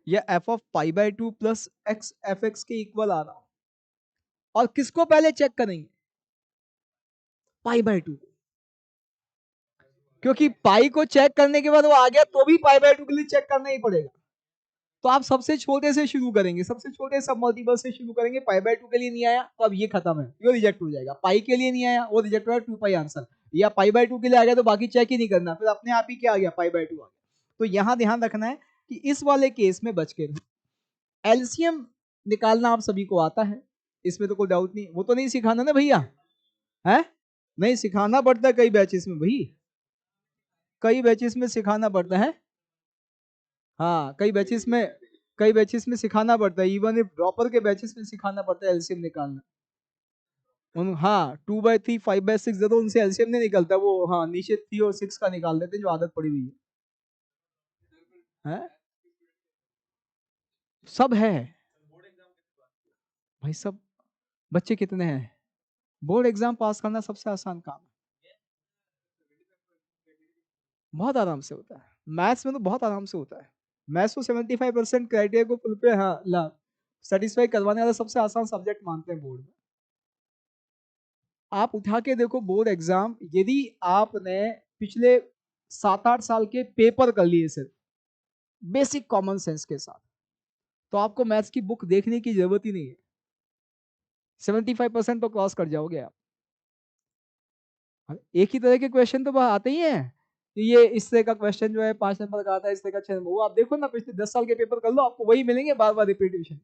या F of pi by 2 plus x f x के इक्वल आ रहा हो। और किसको पहले चेक करेंगे, पाई बाय 2, क्योंकि पाई को चेक करने के बाद वो आ गया तो भी पाई बाय 2 के लिए चेक करना ही पड़ेगा। तो आप सबसे छोटे से शुरू करेंगे, सबसे छोटे सब मल्टीपल से शुरू करेंगे। पाई बाय 2 के लिए नहीं आया तो अब ये खत्म है, ये रिजेक्ट हो जाएगा। पाई के लिए नहीं आया वो रिजेक्ट हो जाएगा, 2 पाई आंसर। या पाई बाय 2 के लिए आ गया तो बाकी चेक ही नहीं करना, फिर अपने आप ही क्या आ गया, पाई बाय 2 आ गया। तो यहां ध्यान रखना है कि इस वाले केस में बच के एलसीएम निकालना आप सभी को आता है, इसमें तो कोई डाउट नहीं। वो तो नहीं सिखाना ना भैया, है नहीं सिखाना पड़ता है कई बैचेस में भाई, कई बैचेस में सिखाना पड़ता है। हाँ कई बैचेस में सिखाना पड़ता है, इवन इफ ड्रॉपर के बैचेस में सिखाना पड़ता है एलसीएम निकालना। उन हाँ 2/3 5/6 जरूर उनसे एलसीएम नहीं निकलता, वो हाँ नीचे 3 और 6 का निकाल देते हैं जो आदत पड़ी हुई है। सब है भाई, सब बच्चे कितने हैं, बोर्ड एग्जाम पास करना सबसे आसान काम है, बहुत आराम से होता है। मैथ्स में तो बहुत आराम से होता है, मैथ्स को 75% क्राइटेरिया को फुल पे हाँ ला सेटिस्फाई करवाने वाला सबसे आसान सब्जेक्ट मानते हैं बोर्ड में। आप उठा के देखो बोर्ड एग्जाम, यदि आपने पिछले 7-8 साल के पेपर कर लिए सिर्फ बेसिक कॉमन सेंस के साथ, तो आपको मैथ्स की बुक देखने की जरूरत ही नहीं है, 75% तो क्रॉस कर जाओगे आप। एक ही तरह के क्वेश्चन तो आते ही हैं, कि ये इस तरह का क्वेश्चन जो है 5 नंबर का आता है, इस तरह का 6 नंबर, वो आप देखो ना पिछले 10 साल के पेपर कर लो, आपको वही मिलेंगे बार बार रिपीटेशन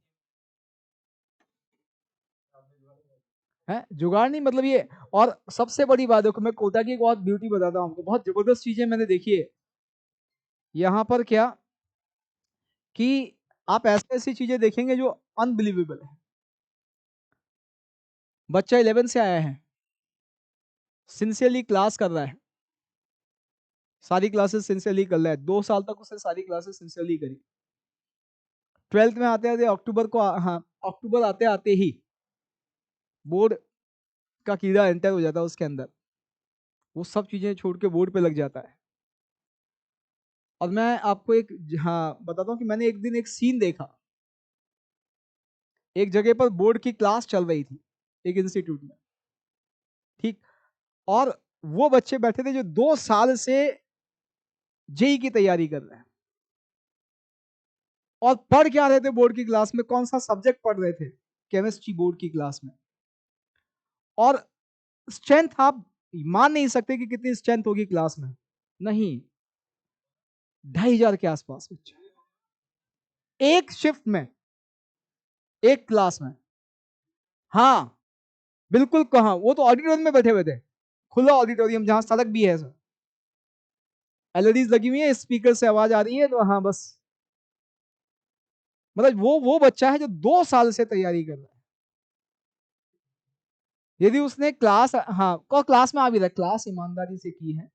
है, जुगाड़ नहीं मतलब ये। और सबसे बड़ी बात देखो, मैं कोटा की एक बहुत ब्यूटी बताता हूँ आपको, बहुत जबरदस्त चीजें मैंने देखी है यहाँ पर, क्या कि आप ऐसी ऐसी चीजें देखेंगे जो अनबिलीवेबल है। बच्चा 11 से आया है, सिंसियरली क्लास कर रहा है, सारी क्लासेस सिंसियरली कर रहा है, 2 साल तक उसने सारी क्लासेस सिंसियरली करी। 12th में आते आते अक्टूबर को हाँ अक्टूबर आते आते ही बोर्ड का कीड़ा एंटर हो जाता है उसके अंदर, वो सब चीजें छोड़ के बोर्ड पे लग जाता है। और मैं आपको एक हाँ बताता हूँ कि मैंने एक दिन एक सीन देखा, एक जगह पर बोर्ड की क्लास चल रही थी एक इंस्टीट्यूट में, ठीक, और वो बच्चे बैठे थे जो 2 साल से जेई की तैयारी कर रहे हैं, और पढ़ क्या रहे थे बोर्ड की क्लास में, कौन सा सब्जेक्ट पढ़ रहे थे, केमिस्ट्री बोर्ड की क्लास में। और स्ट्रेंथ आप मान नहीं सकते कि कितनी स्ट्रेंथ होगी क्लास में, नहीं 2,500 के आसपास बच्चे एक शिफ्ट में, एक क्लास में। हाँ बिल्कुल, कहा वो तो ऑडिटोरियम में बैठे हुए थे, खुला ऑडिटोरियम जहां सड़क भी है, एलईडीज लगी हुई है, स्पीकर से आवाज आ रही है, तो हाँ बस मतलब वो बच्चा है जो 2 साल से तैयारी कर रहा है। यदि उसने क्लास, हाँ क्लास में आ भी रहा, क्लास ईमानदारी से की है,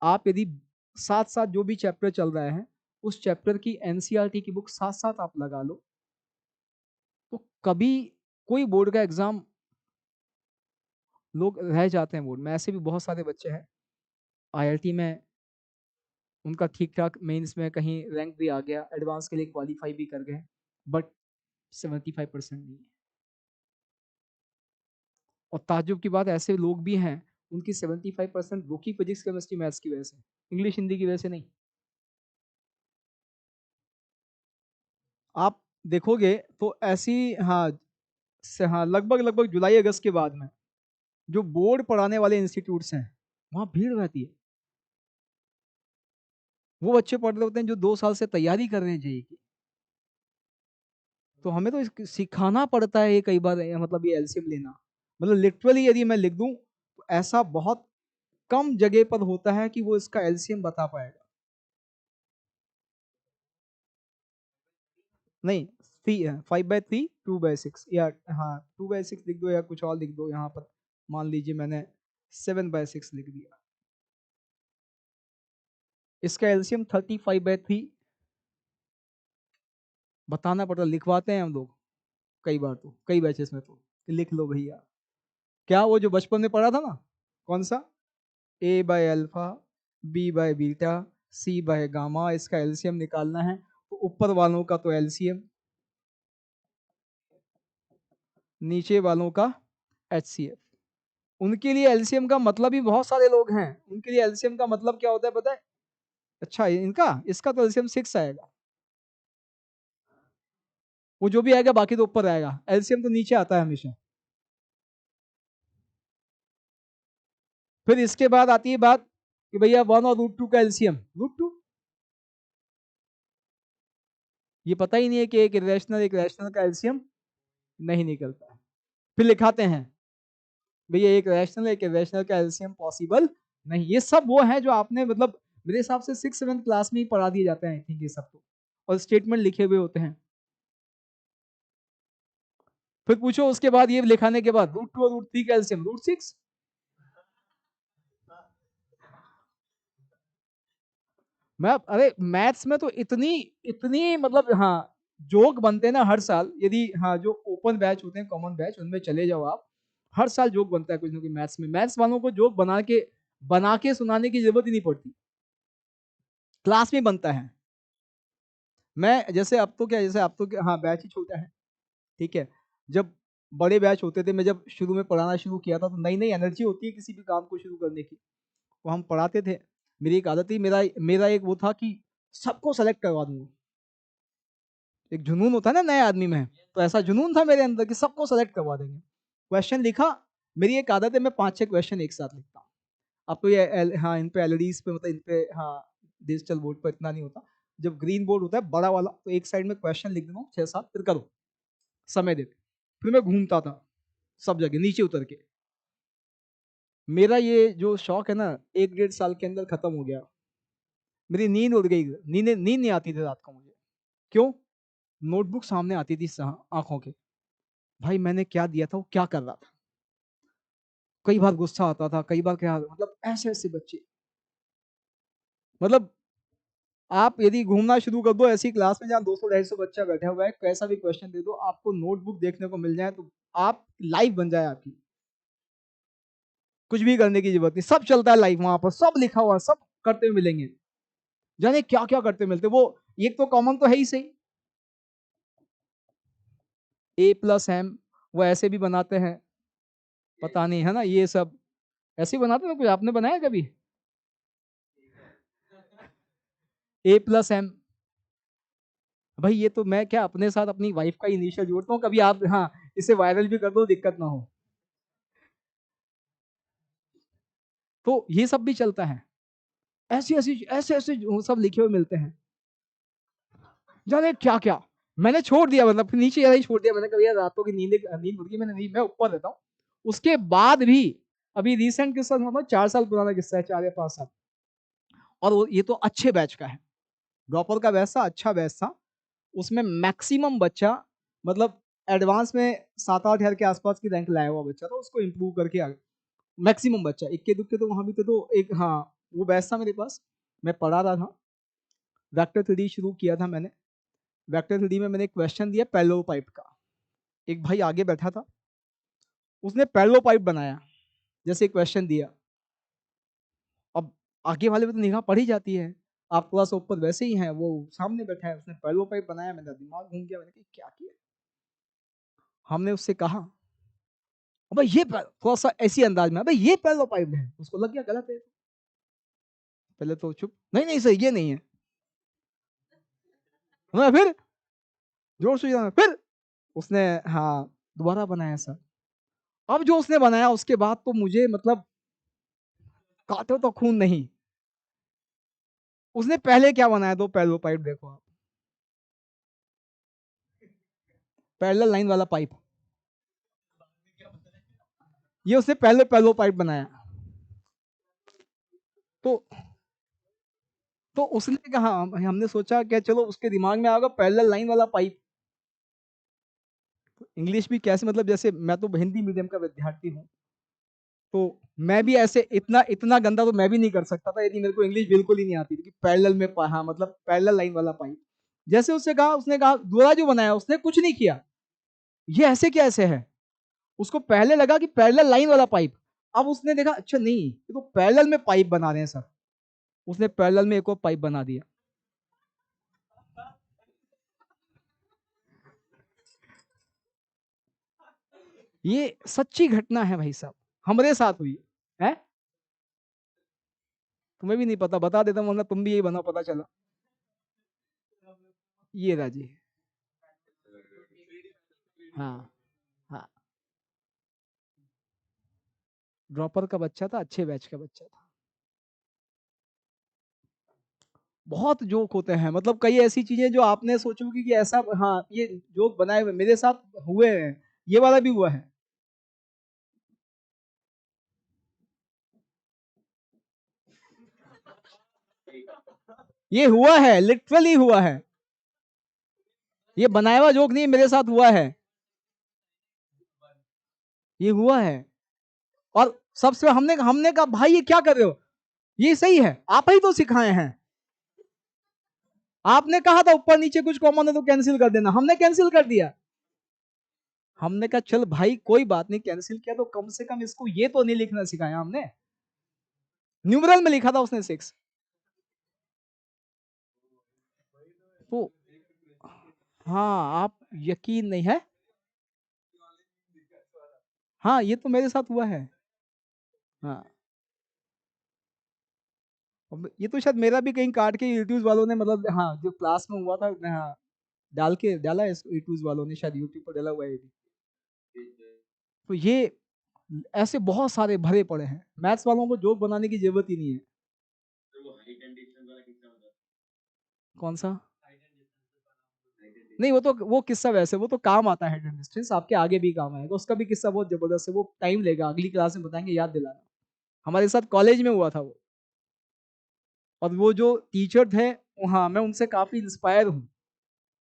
आप यदि साथ साथ जो भी चैप्टर चल रहा है उस चैप्टर की एनसीईआरटी की बुक साथ साथ आप लगा लो, तो कभी कोई बोर्ड का एग्जाम, लोग रह जाते हैं बोर्ड में, ऐसे भी बहुत सारे बच्चे हैं आईआईटी में, उनका ठीक ठाक मेंस में कहीं रैंक भी आ गया, एडवांस के लिए क्वालिफाई भी कर गए, बट 75% नहीं है। और ताज्जुब की बात, ऐसे लोग भी हैं उनकी 75% बुक ही फिजिक्स केमिस्ट्री मैथ्स की वजह से, इंग्लिश हिंदी की वजह से नहीं। आप देखोगे तो ऐसी, हाँ हाँ लगभग लगभग जुलाई अगस्त के बाद में जो बोर्ड पढ़ाने वाले इंस्टीट्यूट्स हैं वहां भीड़ रहती है। वो बच्चे पढ़ रहे होते हैं जो 2 साल से तैयारी कर रहे हैं जेई की। तो हमें तो सिखाना पड़ता है ये कई बार, मतलब ये एलसीएम लेना, मतलब लिटरली यदि मैं लिख दूं तो ऐसा बहुत कम जगह पर होता है कि वो इसका एलसीएम बता पाएगा। नहीं, 5/3 2/6, या हाँ 2/6 लिख दो या कुछ और लिख दो यहाँ पर, मान लीजिए मैंने 7/6 लिख दिया, इसका एलसीएम 35/3 बताना पड़ता, लिखवाते हैं हम लोग कई बार, तो कई बैचेस में तो कि लिख लो भैया। क्या वो जो बचपन में पढ़ा था ना, कौन सा, A/अल्फा, B/बीटा, C/गामा, इसका एलसीएम निकालना है, तो ऊपर वालों का तो एलसीएम, नीचे वालों का एचसीएफ। उनके लिए एलसीएम का मतलब ही, बहुत सारे लोग हैं उनके लिए एलसीएम का मतलब क्या होता है पता है, अच्छा इनका, इसका तो एलसीएम 6 आएगा, वो जो भी आएगा बाकी तो ऊपर आएगा, एलसीएम तो नीचे आता है हमेशा। फिर इसके बाद आती है बात कि भैया 1 और √2 का एलसीएम, √2, ये पता ही नहीं है कि एक इरेशनल एक रैशनल का एलसीएम नहीं निकलता है। फिर लिखाते हैं भैया एक रैशनल एक इरेशनल का एलसीएम पॉसिबल नहीं। ये सब वो है जो आपने, मतलब मेरे हिसाब से 6-7 क्लास में ही पढ़ा दिए जाते हैं आई थिंक ये सब तो, और स्टेटमेंट लिखे हुए होते हैं। फिर पूछो उसके बाद ये लिखाने के बाद √2 और √3 का एलसीएम √6। मैं, अरे मैथ्स में तो इतनी इतनी मतलब, हाँ जोक बनते हैं ना हर साल, यदि हाँ जो ओपन बैच होते हैं कॉमन बैच उनमें चले जाओ आप, हर साल जोक बनता है कुछ ना कुछ मैथ्स में, मैथ्स वालों को जोक बना के सुनाने की जरूरत ही नहीं पड़ती, क्लास में बनता है। मैं जैसे अब तो क्या, जैसे अब तो क्या, हाँ बैच ही छोटा है, ठीक है, जब बड़े बैच होते थे, मैं जब शुरू में पढ़ाना शुरू किया था तो नई नई एनर्जी होती है किसी भी काम को शुरू करने की, तो हम पढ़ाते थे। मेरी एक आदत थी, मेरा मेरा एक वो था कि सबको सेलेक्ट करवा दूंगा, एक जुनून होता है ना नए आदमी में, तो ऐसा जुनून था मेरे अंदर कि सबको सेलेक्ट करवा देंगे। क्वेश्चन लिखा, मेरी एक आदत है मैं 5-6 क्वेश्चन एक साथ लिखता हूँ। अब तो ये हाँ इन पे एलईडीज पे, मतलब इन पे हाँ डिजिटल बोर्ड पर इतना नहीं होता, जब ग्रीन बोर्ड होता है बड़ा वाला तो एक साइड में क्वेश्चन लिख देता हूँ 6-7, फिर करो समय देते, फिर मैं घूमता था सब जगह नीचे उतर के। मेरा ये जो शौक है ना 1-1.5 साल के अंदर खत्म हो गया। मेरी नींद उड़ गई, नींद नींद नहीं आती थी रात को मुझे। क्यों? नोटबुक सामने आती थी आंखों के, भाई मैंने क्या दिया था, वो क्या कर रहा था। कई बार गुस्सा आता था, कई बार क्या, मतलब ऐसे ऐसे बच्चे, मतलब आप यदि घूमना शुरू कर दो ऐसी क्लास में जहाँ 200-250 बच्चा बैठा हुआ है, कैसा भी क्वेश्चन दे दो, आपको नोटबुक देखने को मिल जाए तो आप लाइफ बन जाए आपकी, कुछ भी करने की जरूरत नहीं, सब चलता है लाइफ, वहां पर सब लिखा हुआ, सब करते हुए मिलेंगे, जाने क्या क्या करते मिलते वो। एक तो कॉमन तो है ही सही, A+M, वो ऐसे भी बनाते हैं, पता नहीं है ना ये सब ऐसे ही बनाते हैं, कुछ आपने बनाया कभी A+M? भाई ये तो मैं क्या अपने साथ अपनी वाइफ का इनिशियल जोड़ता हूँ, कभी आप हाँ इसे वायरल भी कर दो, दिक्कत ना हो। तो ये सब भी चलता है, ऐसी ऐसी ऐसे ऐसे सब लिखे हुए मिलते हैं, जाने क्या क्या। मैंने छोड़ दिया, मतलब फिर नीचे ही छोड़ दिया, मैंने कहा यार रातों की नींद नींद उड़ गई, मैंने नहीं, मैं ऊपर रहता हूँ। उसके बाद भी अभी रिसेंट किस्सा, मतलब 4 साल पुराना किस्सा है, 4 या 5 साल, और ये तो अच्छे बैच का है, ड्रॉपर का बैच था, अच्छा बैच था, उसमें मैक्सिमम बच्चा, मतलब एडवांस में 7-8 हज़ार के आसपास की रैंक लाया हुआ बच्चा था, उसको इम्प्रूव करके आ गया मैक्सिमम बच्चा। इक्के दुक्के तो वहाँ भी थे, तो एक हाँ वो बैच था मेरे पास, मैं पढ़ा रहा था, वेक्टर 3D शुरू किया था मैंने। वेक्टर 3D में मैंने एक क्वेश्चन दिया पैरेलल पाइप का, एक भाई आगे बैठा था, उसने पैरेलल पाइप बनाया, जैसे क्वेश्चन दिया, अब आगे वाले पे तो निगाह पड़ ही जाती है, आप थोड़ा सा ऊपर वैसे ही हैं, वो सामने बैठा है, उसने पैरेलल पाइप बनाया, मेरा दिमाग घूम गया, मैंने कहा क्या किया। हमने उससे कहा भाई ये थोड़ा सा ऐसी अंदाज में, भाई ये पैरेलल पाइप है, उसको लग गया गलत है, पहले तो चुप, नहीं नहीं सर ये नहीं है, फिर जोर से फिर उसने हाँ दोबारा बनाया सर। अब जो उसने बनाया उसके बाद तो मुझे मतलब काटो तो खून नहीं। उसने पहले क्या बनाया, दो पैरेलल पाइप देखो आप, पैरेलल लाइन वाला पाइप, ये उसने पहले पैरेलल पाइप बनाया। तो उसने कहा, हमने सोचा क्या चलो उसके दिमाग में आएगा पैरेलल लाइन वाला पाइप। इंग्लिश भी कैसे, मतलब जैसे मैं तो हिंदी मीडियम का विद्यार्थी हूँ, तो मैं भी ऐसे इतना इतना गंदा तो मैं भी नहीं कर सकता था यदि मेरे को इंग्लिश बिल्कुल ही नहीं आती थी कि पैरेलल में हाँ मतलब पैरेलल लाइन वाला पाइप। जैसे उसने कहा, दूसरा जो बनाया उसने कुछ नहीं किया, ये ऐसे कैसे है, उसको पहले लगा कि पैरेलल लाइन वाला पाइप, अब उसने देखा अच्छा नहीं ये तो पैरेलल में पाइप बना रहे हैं सर, उसने पैरेलल में एक और पाइप बना दिया। ये सच्ची घटना है भाई साहब, हमारे साथ हुई है। तुम्हें भी नहीं पता, बता देता हूँ वरना तुम भी यही बना, पता चला। ये राजी, हाँ हाँ, ड्रॉपर का बच्चा था, अच्छे बैच का बच्चा था। बहुत जोक होते हैं, मतलब कई ऐसी चीजें जो आपने सोचोगे कि ऐसा, हाँ ये जोक बनाए हुए मेरे साथ हुए हैं, ये वाला भी हुआ है। ये हुआ है, लिटरली हुआ है, ये बनाया हुआ जोक नहीं, मेरे साथ हुआ है, ये हुआ है। और सबसे हमने हमने कहा भाई ये क्या कर रहे हो, ये सही है, आप ही तो सिखाए हैं, आपने कहा था ऊपर नीचे कुछ कॉमन है तो कैंसिल कर देना, हमने कैंसिल कर दिया। हमने कहा चल भाई कोई बात नहीं, कैंसिल किया तो कम से कम इसको ये तो नहीं लिखना सिखाया हमने, न्यूमरल में लिखा था उसने 6। तो हाँ आप यकीन नहीं है, हाँ ये तो मेरे साथ हुआ है। हाँ ये तो शायद मेरा भी कहीं काट के यूट्यूब वालों ने, मतलब हाँ जो क्लास में हुआ था, हाँ डाला है यूट्यूब वालों ने, शायद यूट्यूब पर डाला हुआ है ये भी। तो ये ऐसे बहुत सारे भरे पड़े हैं, मैथ्स वालों को जोक बनाने की जरूरत ही नहीं है। कौन सा, नहीं वो तो वो किस्सा वैसे वो तो काम आता है, हाइट एंड डिस्टेंस आपके आगे भी काम आएगा, उसका भी किस्सा बहुत जबरदस्त है, वो टाइम लेगा, अगली क्लास में बताएंगे, याद दिलाना। हमारे साथ कॉलेज में हुआ था वो, और वो जो टीचर थे, हाँ मैं उनसे काफी इंस्पायर हूँ,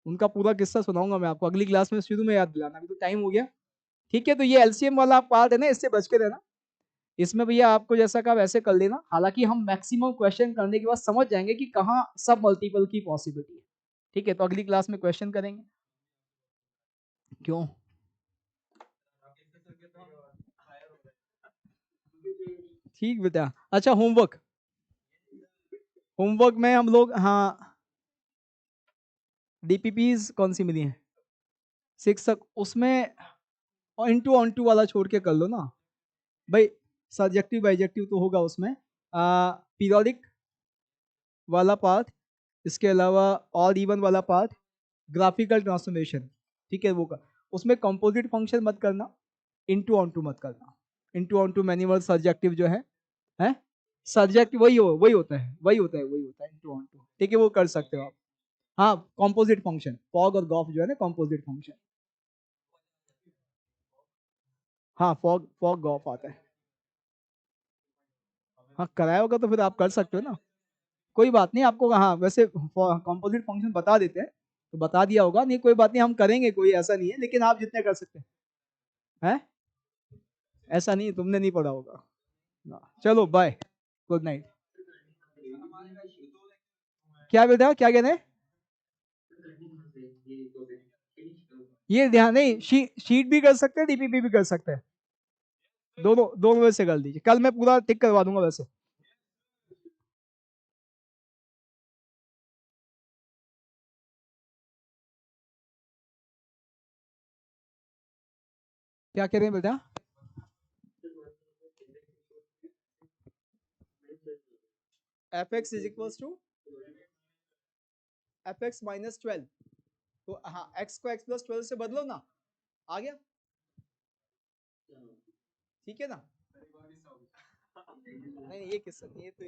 उनका पूरा किस्सा सुनाऊंगा मैं आपको अगली क्लास में, शुरू में याद दिलाना, अभी तो टाइम हो गया। ठीक है, तो ये एलसीएम वाला पार्ट है ना, इससे बच के रहना, इसमें भैया आपको जैसा कहा वैसे कर लेना, हालांकि हम मैक्सिमम क्वेश्चन करने के बाद समझ जाएंगे कि कहाँ सब मल्टीपल की पॉसिबिलिटी है। ठीक है, तो अगली क्लास में क्वेश्चन करेंगे। क्यों, ठीक बेटा, अच्छा होमवर्क, होमवर्क में हम लोग हाँ डीपीपीज कौन सी मिली है, शिक्षक, उसमें इंटू ऑन टू वाला छोड़ के कर लो ना भाई, सब्जेक्टिव बाइजेक्टिव तो होगा उसमें, पीरियोडिक वाला पार्ट, इसके अलावा ऑड इवन वाला पार्ट, ग्राफिकल ट्रांसफॉर्मेशन, ठीक है वो का, उसमें कंपोजिट फंक्शन मत करना, इनटू ऑन टू मत करना, into onto many one surjective जो है सब्जेक्ट वही होता है, वही होता है इनटू ऑन टू, ठीक है वो कर सकते हो आप। हाँ कंपोजिट फंक्शन, फॉग और गॉफ जो है ना कंपोजिट फंक्शन, हाँ फॉग फॉग गॉफ आता है। हाँ कराया होगा तो फिर आप कर सकते हो ना, कोई बात नहीं, आपको हाँ वैसे कंपोजिट फंक्शन बता देते हैं, तो बता दिया होगा। नहीं कोई बात नहीं, हम करेंगे, कोई ऐसा नहीं है, लेकिन आप जितने कर सकते हैं। ऐसा नहीं, तुमने नहीं पढ़ा होगा ना। चलो बाय, गुड नाइट। क्या बेटा, क्या कहने? ये ध्यान नहीं, शीट भी कर सकते हैं, डीपीपी भी कर सकते हैं, दोनों दोनों में से कर दीजिए, कल मैं पूरा टिक करवा दूंगा। वैसे क्या कह रहे हैं बेटा? F x is equal to f x minus 12। तो हाँ, एक्स को एक्स प्लस 12 से बदलो ना, आ गया, ठीक है ना? नहीं ये किस्सा नहीं, ये तो